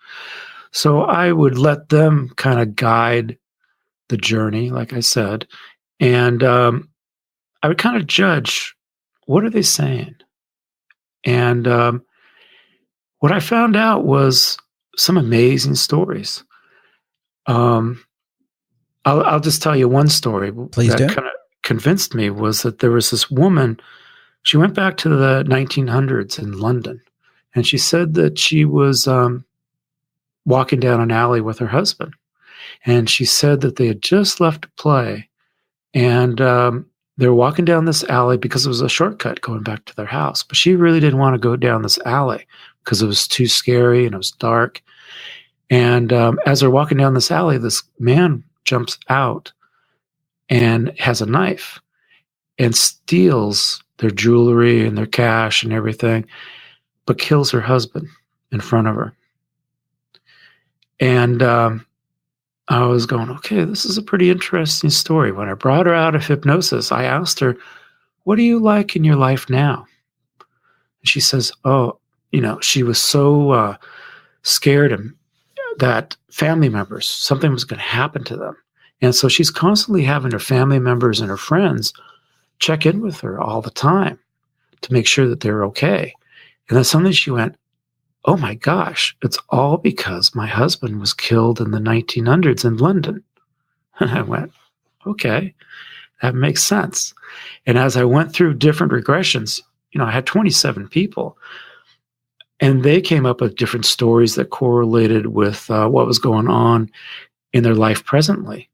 So I would let them kind of guide the journey, like I said, and I would kind of judge, what are they saying? And what I found out was some amazing stories. I'll just tell you one story. Please do. That kind of convinced me was that there was this woman. She went back to the 1900s in London, and she said that she was walking down an alley with her husband. And she said that they had just left a play, and they were walking down this alley because it was a shortcut going back to their house. But she really didn't want to go down this alley because it was too scary and it was dark. And as they're walking down this alley, this man jumps out and has a knife and steals their jewelry and their cash and everything, but kills her husband in front of her. And I was going, okay, this is a pretty interesting story. When I brought her out of hypnosis, I asked her, what do you like in your life now? And she says, she was so scared that family members, something was going to happen to them. And so she's constantly having her family members and her friends check in with her all the time to make sure that they're okay. And then suddenly she went, oh my gosh, it's all because my husband was killed in the 1900s in London. And I went, okay, that makes sense. And as I went through different regressions, I had 27 people, and they came up with different stories that correlated with what was going on in their life presently.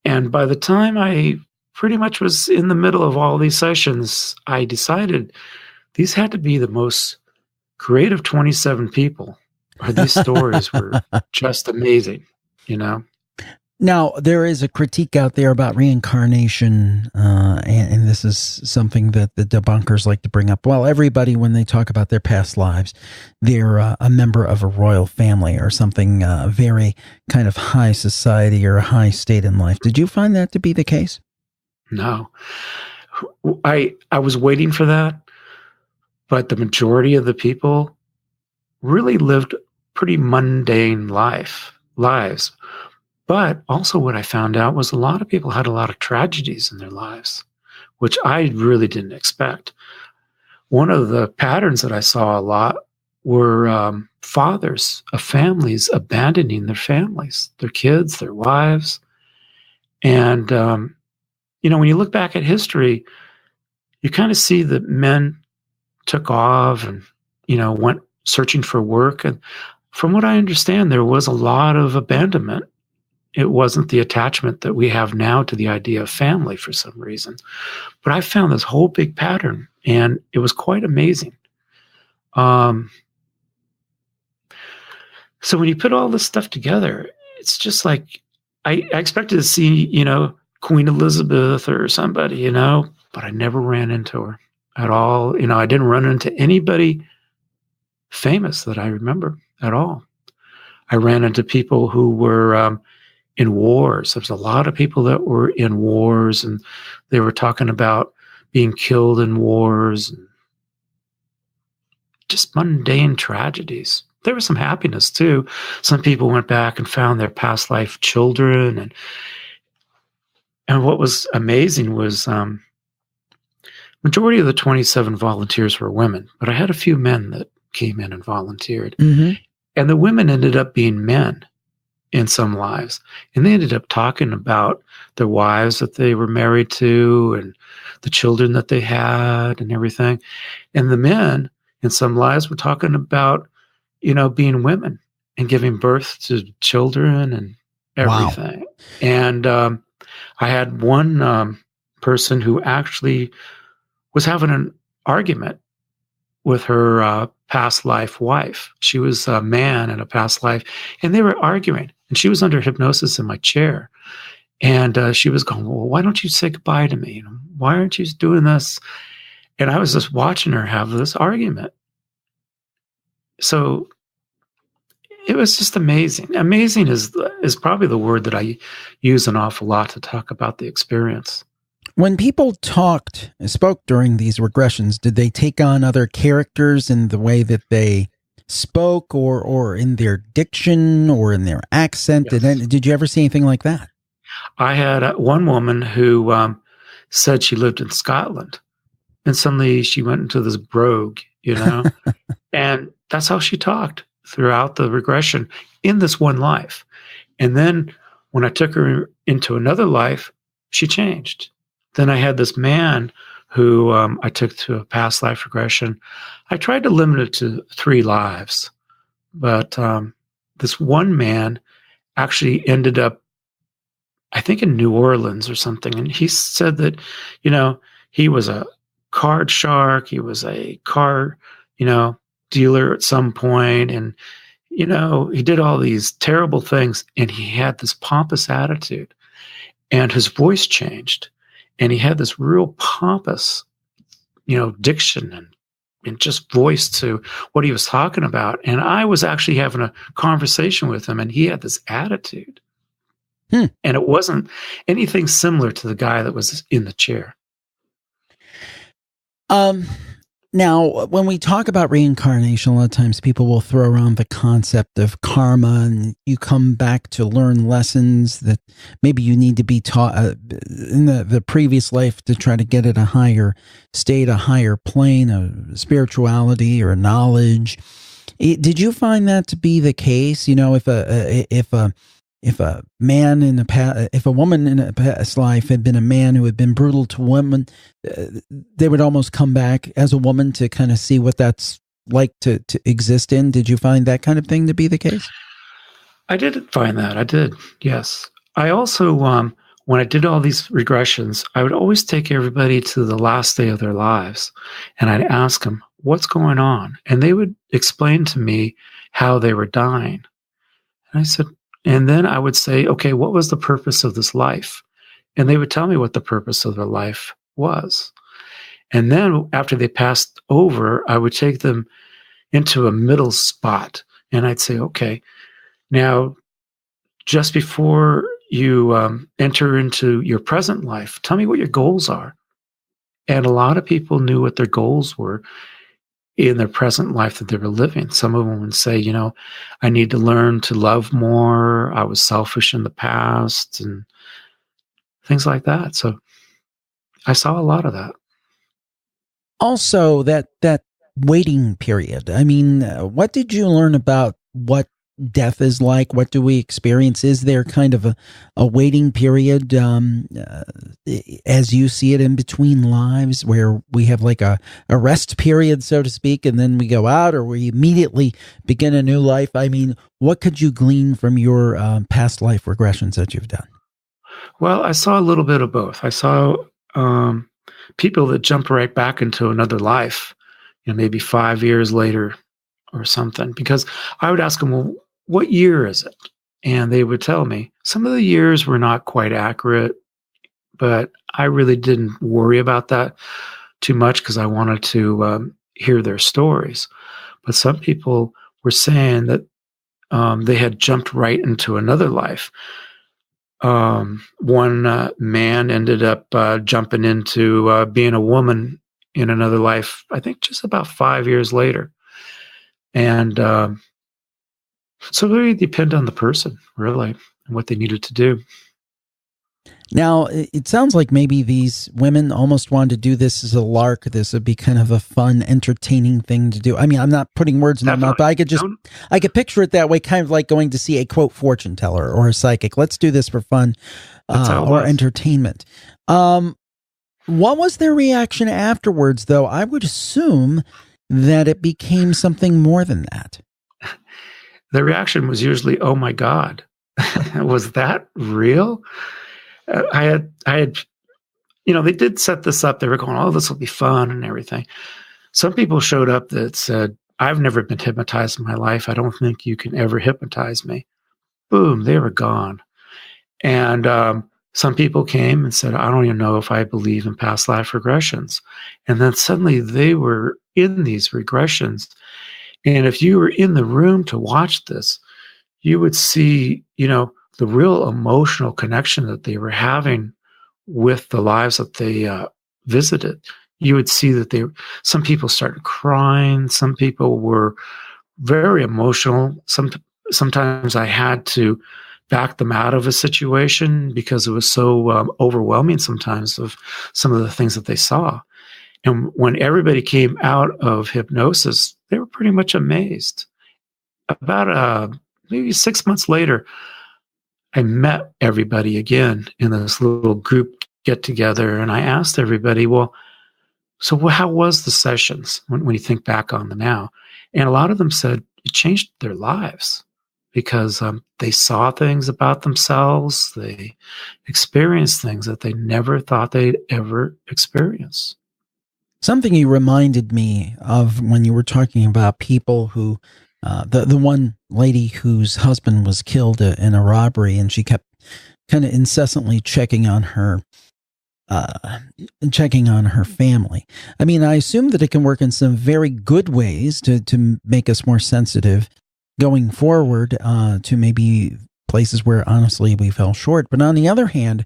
And by the time I pretty much was in the middle of all these sessions, I decided these had to be the most creative 27 people, or these stories were just amazing, Now, there is a critique out there about reincarnation, and this is something that the debunkers like to bring up. Well, everybody, when they talk about their past lives, they're a member of a royal family or something very kind of high society or a high state in life. Did you find that to be the case? No. I was waiting for that, but the majority of the people really lived pretty mundane lives. But also what I found out was a lot of people had a lot of tragedies in their lives, which I really didn't expect. One of the patterns that I saw a lot were fathers of families abandoning their families, their kids, their wives. And, when you look back at history, you kind of see that men took off and, went searching for work. And from what I understand, there was a lot of abandonment. It wasn't the attachment that we have now to the idea of family for some reason. But I found this whole big pattern, and it was quite amazing. So when you put all this stuff together, it's just like I expected to see, Queen Elizabeth or somebody, but I never ran into her at all. I didn't run into anybody famous that I remember at all. I ran into people who were in wars. There was a lot of people that were in wars, and they were talking about being killed in wars, and just mundane tragedies. There was some happiness too. Some people went back and found their past life children, and what was amazing was majority of the 27 volunteers were women, but I had a few men that came in and volunteered. Mm-hmm. And the women ended up being men in some lives. And they ended up talking about their wives that they were married to and the children that they had and everything. And the men in some lives were talking about, being women and giving birth to children and everything. Wow. And I had one person who actually was having an argument with her past life wife. She was a man in a past life, and they were arguing. And she was under hypnosis in my chair. And she was going, well, why don't you say goodbye to me? Why aren't you doing this? And I was just watching her have this argument. So it was just amazing. Amazing is probably the word that I use an awful lot to talk about the experience. When people spoke during these regressions, did they take on other characters in the way that they spoke or in their diction or in their accent? Yes. Did you ever see anything like that? I had one woman who said she lived in Scotland, and suddenly she went into this brogue, and that's how she talked throughout the regression in this one life. And then when I took her into another life, she changed. Then I had this man who I took to a past life regression. I tried to limit it to 3 lives, but this one man actually ended up, I think, in New Orleans or something. And he said that, he was a card shark. He was a car, dealer at some point. And, he did all these terrible things, and he had this pompous attitude, and his voice changed. And he had this real pompous, diction and just voice to what he was talking about. And I was actually having a conversation with him, and he had this attitude. And it wasn't anything similar to the guy that was in the chair. Now, when we talk about reincarnation, a lot of times people will throw around the concept of karma, and you come back to learn lessons that maybe you need to be taught in the previous life to try to get at a higher state, a higher plane of spirituality or knowledge. Did you find that to be the case? If a man in the past, if a woman in a past life had been a man who had been brutal to women, they would almost come back as a woman to kind of see what that's like to exist in. Did you find that kind of thing to be the case? I did find that. I did. Yes. I also, when I did all these regressions, I would always take everybody to the last day of their lives, and I'd ask them, what's going on? And they would explain to me how they were dying. And I said, And then I would say, okay, what was the purpose of this life? And they would tell me what the purpose of their life was. And then after they passed over, I would take them into a middle spot. And I'd say, okay, now just before you enter into your present life, tell me what your goals are. And a lot of people knew what their goals were in their present life that they were living. Some of them would say, I need to learn to love more. I was selfish in the past and things like that. So I saw a lot of that. Also, that waiting period. I mean, what did you learn about what death is like? What do we experience? Is there kind of a waiting period as you see it in between lives where we have like a rest period, so to speak, and then we go out, or we immediately begin a new life? I mean, what could you glean from your past life regressions that you've done? Well, I saw a little bit of both. I saw people that jump right back into another life, maybe 5 years later or something, because I would ask them, well, what year is it? And they would tell me. Some of the years were not quite accurate, but I really didn't worry about that too much because I wanted to hear their stories. But some people were saying that they had jumped right into another life. One man ended up jumping into being a woman in another life, I think just about 5 years later. And so it really depended on the person, really, and what they needed to do. Now, it sounds like maybe these women almost wanted to do this as a lark. This would be kind of a fun, entertaining thing to do. I mean, I'm not putting words in their mouth, but I could picture it that way, kind of like going to see a, quote, fortune teller or a psychic. Let's do this for fun or entertainment. What was their reaction afterwards, though? I would assume that it became something more than that. The reaction was usually, oh my God, was that real? I had, they did set this up. They were going, oh, this will be fun and everything. Some people showed up that said, I've never been hypnotized in my life. I don't think you can ever hypnotize me. Boom, they were gone. And some people came and said, I don't even know if I believe in past life regressions. And then suddenly they were in these regressions. And if you were in the room to watch this, you would see, the real emotional connection that they were having with the lives that they visited. You would see that some people started crying. Some people were very emotional. Sometimes I had to back them out of a situation because it was so overwhelming sometimes of some of the things that they saw. And when everybody came out of hypnosis, they were pretty much amazed. About maybe 6 months later, I met everybody again in this little group get together, and I asked everybody, well, so how was the sessions when you think back on them now? And a lot of them said it changed their lives because they saw things about themselves. They experienced things that they never thought they'd ever experience. Something you reminded me of when you were talking about people who, the one lady whose husband was killed in a robbery, and she kept kind of incessantly checking on her family. I mean, I assume that it can work in some very good ways to make us more sensitive going forward to maybe places where honestly we fell short. But on the other hand,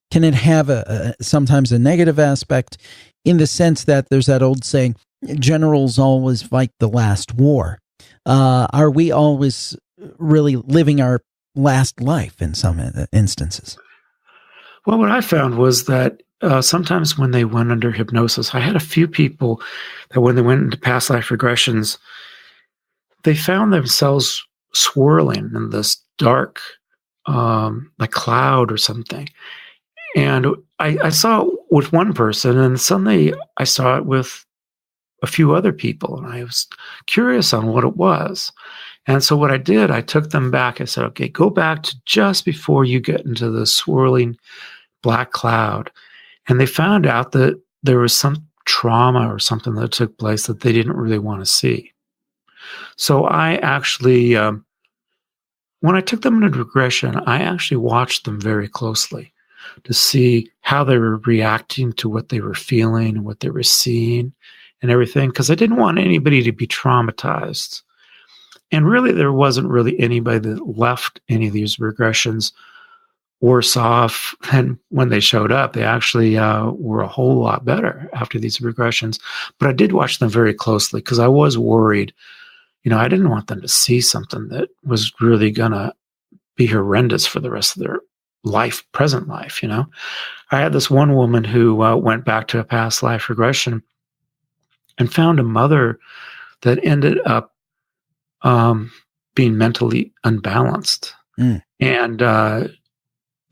can it have sometimes a negative aspect in the sense that there's that old saying, generals always fight the last war? Are we always really living our last life in some instances? Well, what I found was that sometimes when they went under hypnosis, I had a few people that when they went into past life regressions, they found themselves swirling in this dark, like cloud or something. And I saw it with one person, and suddenly I saw it with a few other people, and I was curious on what it was. And so what I did, I took them back. I said, okay, go back to just before you get into the swirling black cloud. And they found out that there was some trauma or something that took place that they didn't really want to see. So I actually when I took them into regression, I actually watched them very closely to see how they were reacting to what they were feeling and what they were seeing and everything, because I didn't want anybody to be traumatized. And really, there wasn't really anybody that left any of these regressions worse off than when they showed up. They actually were a whole lot better after these regressions. But I did watch them very closely because I was worried. I didn't want them to see something that was really going to be horrendous for the rest of their life, present life. I had this one woman who went back to a past life regression and found a mother that ended up being mentally unbalanced. And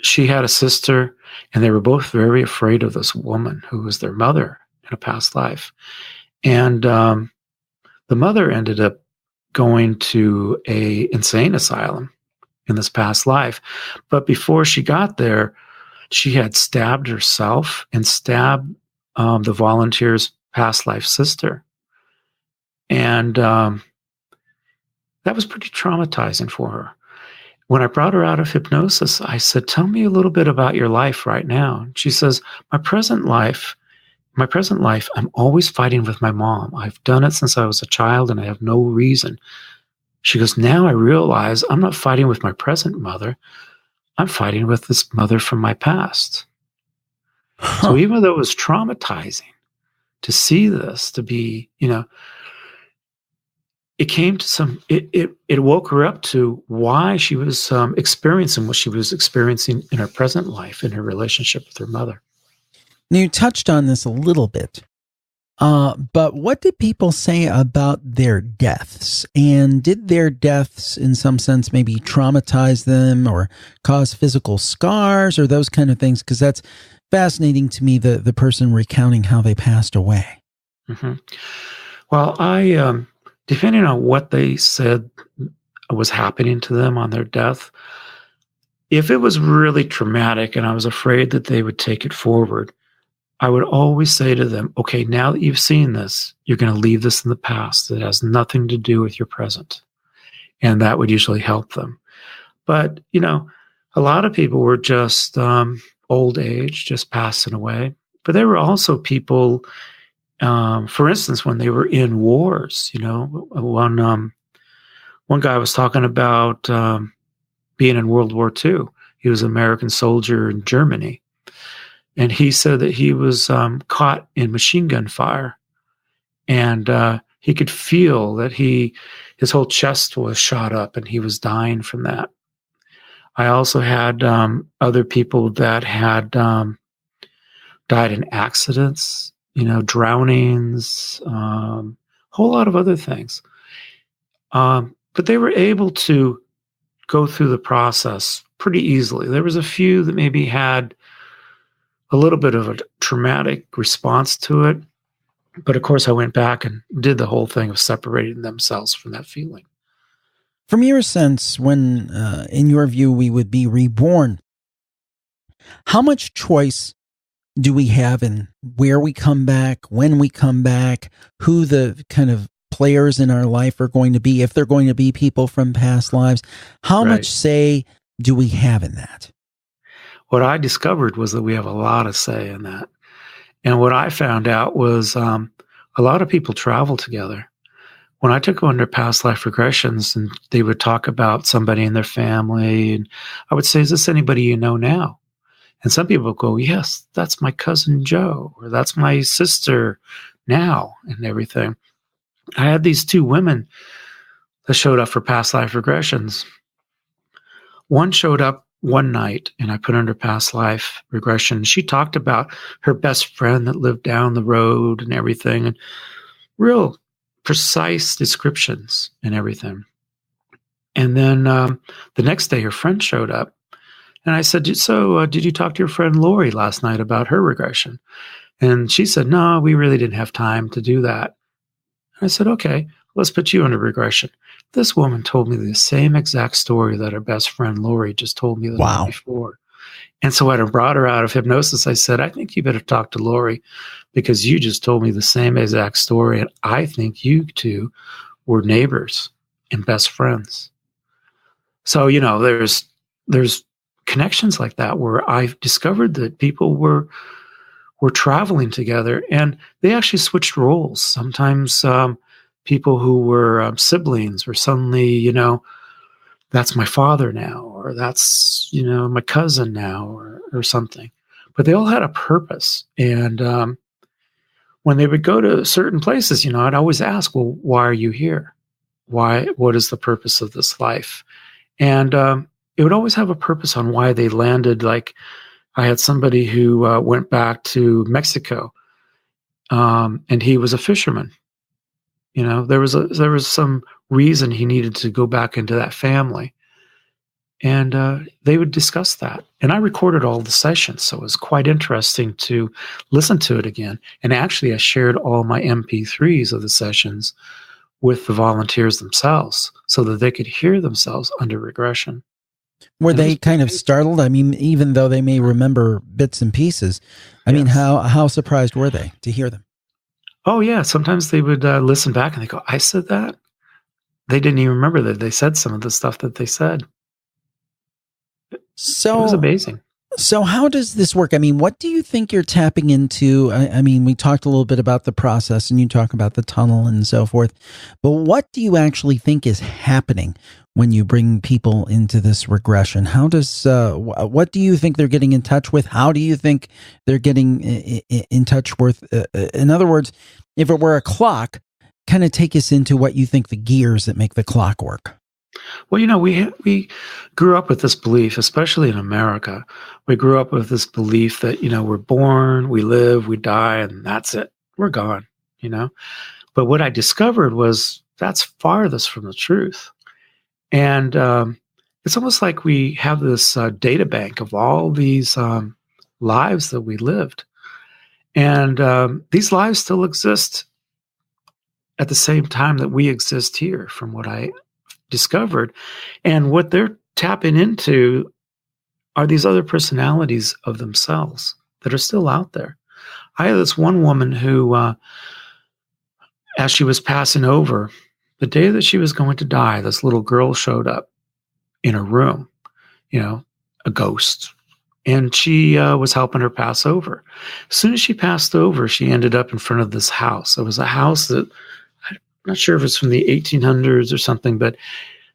she had a sister, and they were both very afraid of this woman who was their mother in a past life. And the mother ended up going to a insane asylum in this past life. But before she got there, she had stabbed herself and stabbed the volunteer's past life sister. And that was pretty traumatizing for her. When I brought her out of hypnosis, I said, "Tell me a little bit about your life right now." And she says, my present life, I'm always fighting with my mom. I've done it since I was a child, and I have no reason. She goes, "Now I realize I'm not fighting with my present mother. I'm fighting with this mother from my past." So even though it was traumatizing to see this, to be, it came to it woke her up to why she was experiencing what she was experiencing in her present life, in her relationship with her mother. Now, you touched on this a little bit, but what did people say about their deaths? And did their deaths, in some sense, maybe traumatize them or cause physical scars or those kind of things? Because that's fascinating to me, the person recounting how they passed away. Mm-hmm. Well, I, depending on what they said was happening to them on their death, if it was really traumatic and I was afraid that they would take it forward, I would always say to them, okay, now that you've seen this, you're going to leave this in the past. It has nothing to do with your present. And that would usually help them. But, a lot of people were just old age, just passing away. But there were also people, for instance, when they were in wars, one guy was talking about being in World War II. He was an American soldier in Germany. And he said that he was caught in machine gun fire, and he could feel that his whole chest was shot up, and he was dying from that. I also had other people that had died in accidents, drownings, whole lot of other things. But they were able to go through the process pretty easily. There was a few that maybe had a little bit of a traumatic response to it. But of course, I went back and did the whole thing of separating themselves from that feeling. From your sense, when, in your view, we would be reborn, how much choice do we have in where we come back, when we come back, who the kind of players in our life are going to be, if they're going to be people from past lives? How much say do we have in that? What I discovered was that we have a lot of say in that. And what I found out was a lot of people travel together. When I took on their past life regressions, and they would talk about somebody in their family, and I would say, "Is this anybody you know now?" And some people would go, "Yes, that's my cousin Joe," or "That's my sister now," and everything. I had these two women that showed up for past life regressions. One showed up one night, and I put her under past life regression. She talked about her best friend that lived down the road and everything, and real precise descriptions and everything. And then the next day, her friend showed up, and I said, "So did you talk to your friend Lori last night about her regression?" And she said, "No, we really didn't have time to do that." I said, "Okay, let's put you under regression." This woman told me the same exact story that her best friend Lori just told me the night before. And so when I brought her out of hypnosis, I said, "I think you better talk to Lori, because you just told me the same exact story, and I think you two were neighbors and best friends." So, there's connections like that where I've discovered that people were traveling together, and they actually switched roles. Sometimes people who were siblings were suddenly, that's my father now, or that's, my cousin now, or something. But they all had a purpose. And when they would go to certain places, I'd always ask, well, why are you here? What is the purpose of this life? And it would always have a purpose on why they landed. Like, I had somebody who went back to Mexico, and he was a fisherman. There was some reason he needed to go back into that family, and they would discuss that. And I recorded all the sessions, so it was quite interesting to listen to it again. And actually, I shared all my MP3s of the sessions with the volunteers themselves, so that they could hear themselves under regression. Were they kind of startled? I mean, even though they may remember bits and pieces, I mean, how surprised were they to hear them? Oh, yeah. Sometimes they would listen back and they go, I said that? They didn't even remember that they said some of the stuff that they said. So it was amazing. So how does this work? I mean, what do you think you're tapping into? I mean, we talked a little bit about the process, and you talk about the tunnel and so forth, but what do you actually think is happening when you bring people into this regression? How does, what do you think they're getting in touch with? How do you think they're getting in touch with, in other words, if it were a clock, kind of take us into what you think the gears that make the clock work. Well, we grew up with this belief, especially in America. We grew up with this belief that, we're born, we live, we die, and that's it. We're gone, But what I discovered was that's farthest from the truth. And it's almost like we have this data bank of all these lives that we lived. And these lives still exist at the same time that we exist here, from what I discovered. And what they're tapping into are these other personalities of themselves that are still out there. I had this one woman who, as she was passing over, the day that she was going to die, this little girl showed up in her room, a ghost. And she was helping her pass over. As soon as she passed over, she ended up in front of this house. It was a house that, I'm not sure if it's from the 1800s or something, but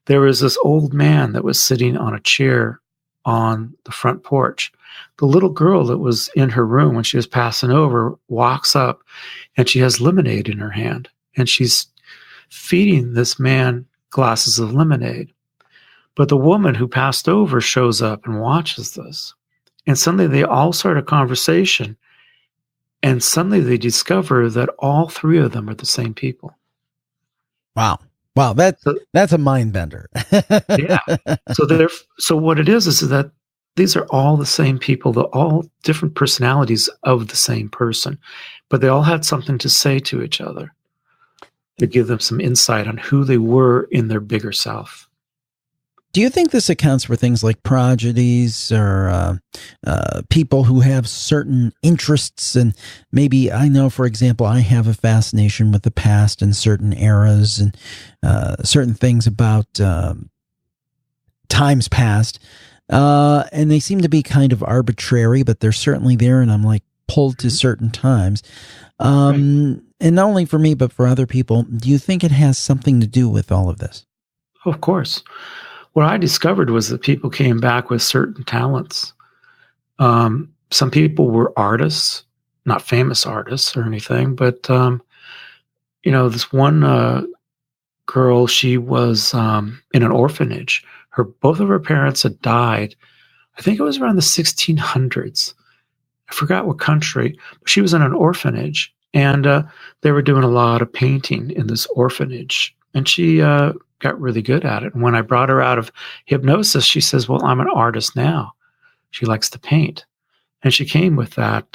there was this old man that was sitting on a chair on the front porch. The little girl that was in her room when she was passing over walks up, and she has lemonade in her hand. And she's feeding this man glasses of lemonade. But the woman who passed over shows up and watches this. And suddenly they all start a conversation. And suddenly they discover that all three of them are the same people. Wow. That's a mind bender. Yeah. So what it is that these are all the same people, they're all different personalities of the same person, but they all had something to say to each other to give them some insight on who they were in their bigger self. Do you think this accounts for things like prodigies or people who have certain interests? And maybe, I know, for example, I have a fascination with the past and certain eras and certain things about times past. And they seem to be kind of arbitrary, but they're certainly there, and I'm like pulled to certain times. Right. And not only for me, but for other people. Do you think it has something to do with all of this? Of course. What I discovered was that people came back with certain talents. Some people were artists, not famous artists or anything, but, this one girl, she was in an orphanage. Both of her parents had died. I think it was around the 1600s. I forgot what country, but she was in an orphanage, and they were doing a lot of painting in this orphanage. And she got really good at it. And when I brought her out of hypnosis, she says, well, I'm an artist now. She likes to paint. And she came with that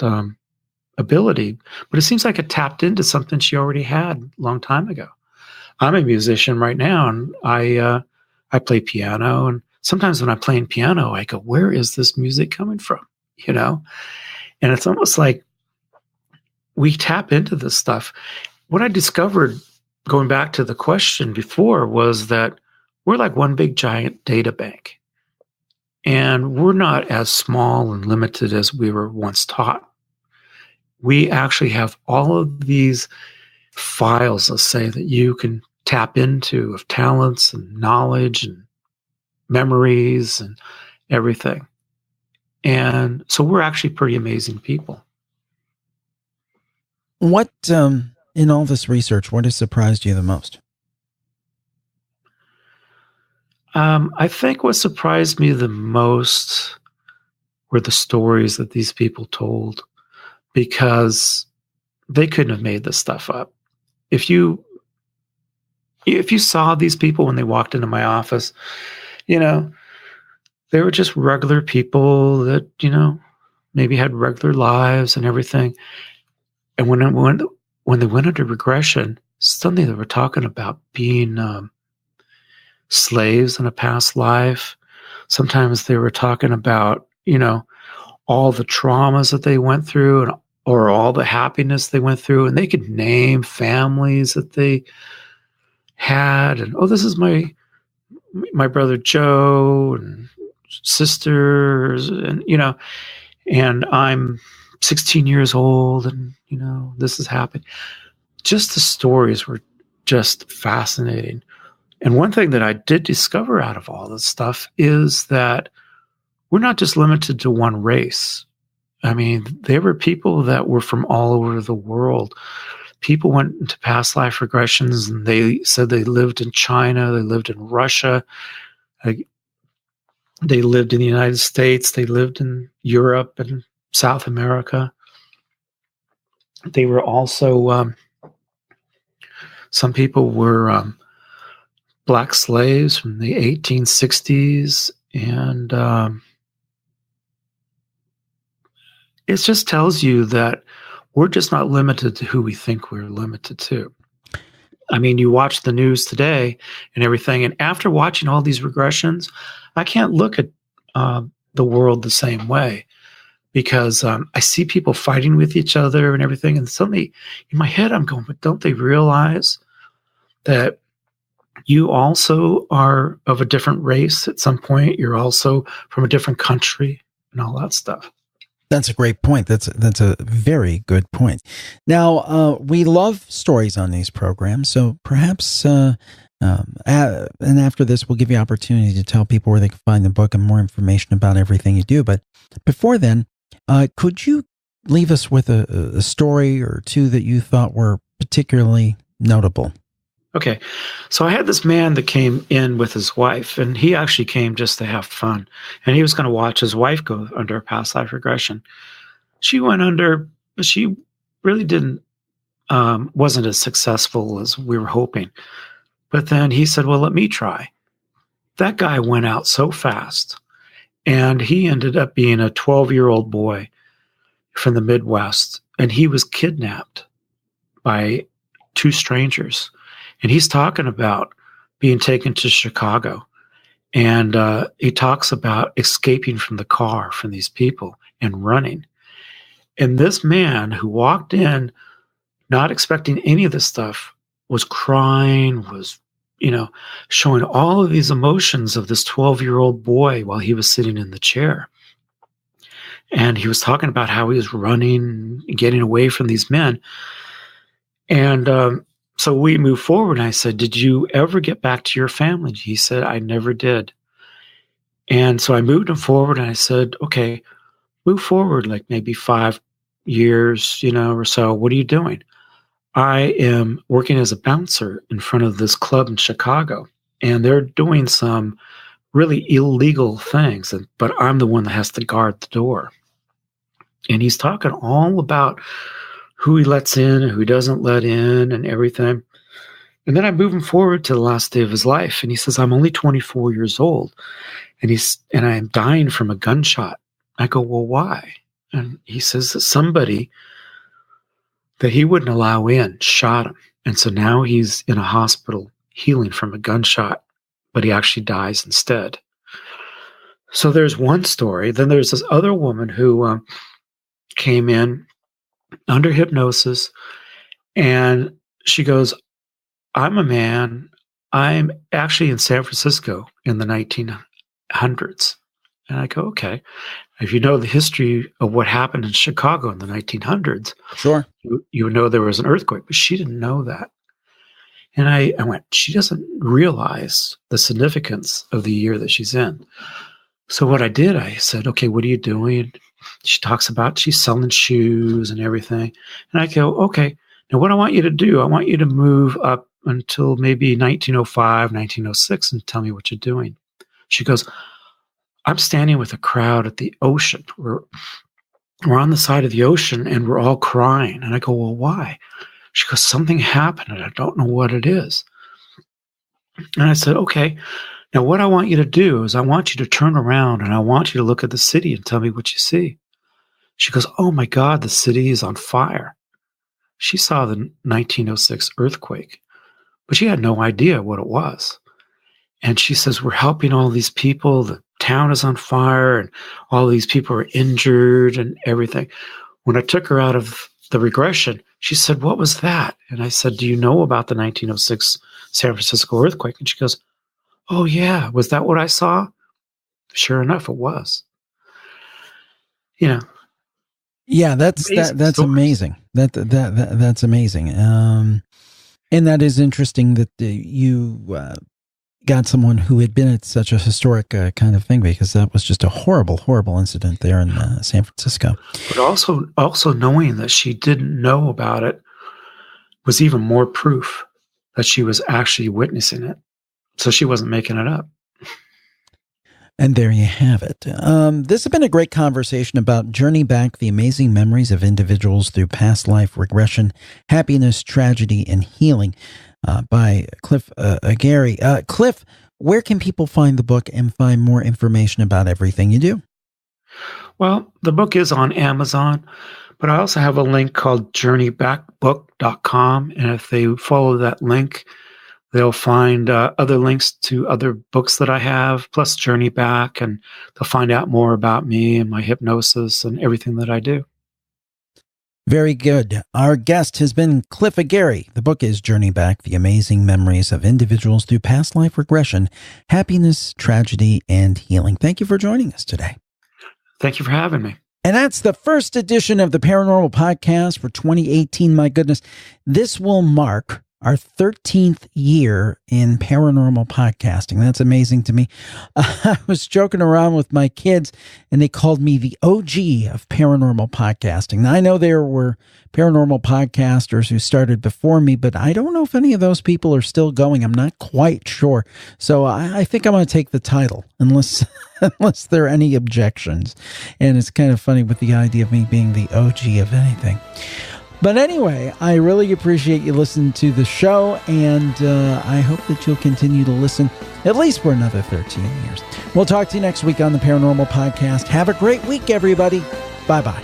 ability. But it seems like it tapped into something she already had a long time ago. I'm a musician right now, and I play piano. And sometimes when I'm playing piano, I go, where is this music coming from? And it's almost like we tap into this stuff. What I discovered, going back to the question before, was that we're like one big giant data bank. And we're not as small and limited as we were once taught. We actually have all of these files, let's say, that you can tap into of talents and knowledge and memories and everything. And so we're actually pretty amazing people. What, in all this research, what has surprised you the most? I think what surprised me the most were the stories that these people told, because they couldn't have made this stuff up. If you saw these people when they walked into my office, you know, they were just regular people that, you know, maybe had regular lives and everything. And when they went into regression, suddenly they were talking about being slaves in a past life. Sometimes they were talking about, you know, all the traumas that they went through or all the happiness they went through. And they could name families that they had. And, oh, this is my brother Joe and sisters, and, you know, and I'm 16 years old, and, you know, this has happened. Just the stories were just fascinating. And one thing that I did discover out of all this stuff is that we're not just limited to one race. I mean, there were people that were from all over the world. People went into past life regressions and they said they lived in China, they lived in Russia, they lived in the United States, they lived in Europe and South America. They were also, some people were black slaves from the 1860s. And it just tells you that we're just not limited to who we think we're limited to. I mean, you watch the news today and everything, and after watching all these regressions, I can't look at the world the same way, because I see people fighting with each other and everything, and suddenly in my head I'm going, but don't they realize that you also are of a different race at some point? You're also from a different country and all that stuff. That's a great point. That's a very good point. Now, we love stories on these programs, so perhaps, and after this, we'll give you opportunity to tell people where they can find the book and more information about everything you do. But before then, could you leave us with a story or two that you thought were particularly notable? Okay. So I had this man that came in with his wife, and he actually came just to have fun. And he was going to watch his wife go under a past life regression. She went under, but she really wasn't as successful as we were hoping. But then he said, well, let me try. That guy went out so fast, and he ended up being a 12-year-old boy from the Midwest, and he was kidnapped by two strangers. And he's talking about being taken to Chicago. And he talks about escaping from the car from these people and running. And this man who walked in, not expecting any of this stuff, was crying, was, you know, showing all of these emotions of this 12-year-old boy while he was sitting in the chair. And he was talking about how he was running and getting away from these men. And so we moved forward, and I said, did you ever get back to your family? He said, I never did. And so I moved him forward, and I said, okay, move forward like maybe 5 years, you know, or so. What are you doing? I am working as a bouncer in front of this club in Chicago, and they're doing some really illegal things, but I'm the one that has to guard the door. And he's talking all about who he lets in and who he doesn't let in and everything. And then I move him forward to the last day of his life. And he says, I'm only 24 years old. And I am dying from a gunshot. I go, well, why? And he says that somebody that he wouldn't allow in shot him. And so now he's in a hospital healing from a gunshot, but he actually dies instead. So there's one story. Then there's this other woman who came in under hypnosis, and she goes, I'm a man, I'm actually in San Francisco in the 1900s. And I go, okay. If you know the history of what happened in Chicago in the 1900s, Sure. you would know there was an earthquake, but she didn't know that. And I went, she doesn't realize the significance of the year that she's in. So what I did, I said, okay, what are you doing? She talks about she's selling shoes and everything. And I go, okay, now what I want you to do, I want you to move up until maybe 1905, 1906 and tell me what you're doing. She goes, I'm standing with a crowd at the ocean. We're on the side of the ocean and we're all crying. And I go, well, why? She goes, something happened and I don't know what it is. And I said, okay, now what I want you to do is I want you to turn around and I want you to look at the city and tell me what you see. She goes, oh my God, the city is on fire. She saw the 1906 earthquake, but she had no idea what it was. And she says, we're helping all these people. The town is on fire and all these people are injured and everything. When I took her out of the regression, she said, what was that? And I said, do you know about the 1906 San Francisco earthquake? And she goes, oh yeah, was that what I saw? Sure enough, it was. You know. Yeah, that's amazing. That's amazing. And that is interesting that you got someone who had been at such a historic kind of thing, because that was just a horrible, horrible incident there in San Francisco. But also knowing that she didn't know about it was even more proof that she was actually witnessing it. So she wasn't making it up. And there you have it. This has been a great conversation about Journey Back, the amazing memories of individuals through past life regression, happiness, tragedy, and healing by Cliff Aguirre. Cliff, where can people find the book and find more information about everything you do? Well, the book is on Amazon, but I also have a link called journeybackbook.com. And if they follow that link, they'll find other links to other books that I have, plus Journey Back, and they'll find out more about me and my hypnosis and everything that I do. Very good. Our guest has been Cliff Aguirre. The book is Journey Back, the amazing memories of individuals through past life regression, happiness, tragedy, and healing. Thank you for joining us today. Thank you for having me. And that's the first edition of the Paranormal Podcast for 2018. My goodness, this will mark our 13th year in paranormal podcasting. That's amazing to me. I was joking around with my kids, and they called me the OG of paranormal podcasting. Now, I know there were paranormal podcasters who started before me, but I don't know if any of those people are still going. I'm not quite sure. So I think I'm going to take the title, unless there are any objections. And it's kind of funny with the idea of me being the OG of anything. But anyway, I really appreciate you listening to the show, and I hope that you'll continue to listen at least for another 13 years. We'll talk to you next week on the Paranormal Podcast. Have a great week, everybody. Bye-bye.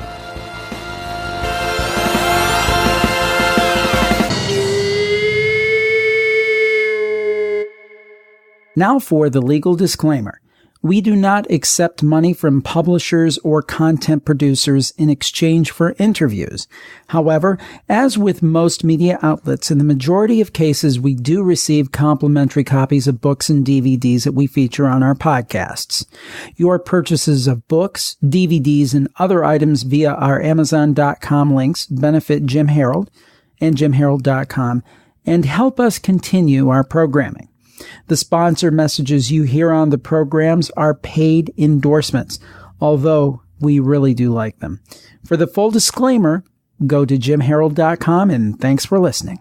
Now for the legal disclaimer. We do not accept money from publishers or content producers in exchange for interviews. However, as with most media outlets, in the majority of cases, we do receive complimentary copies of books and DVDs that we feature on our podcasts. Your purchases of books, DVDs, and other items via our Amazon.com links benefit Jim Harold and JimHarold.com and help us continue our programming. The sponsor messages you hear on the programs are paid endorsements, although we really do like them. For the full disclaimer, go to JimHarold.com, and thanks for listening.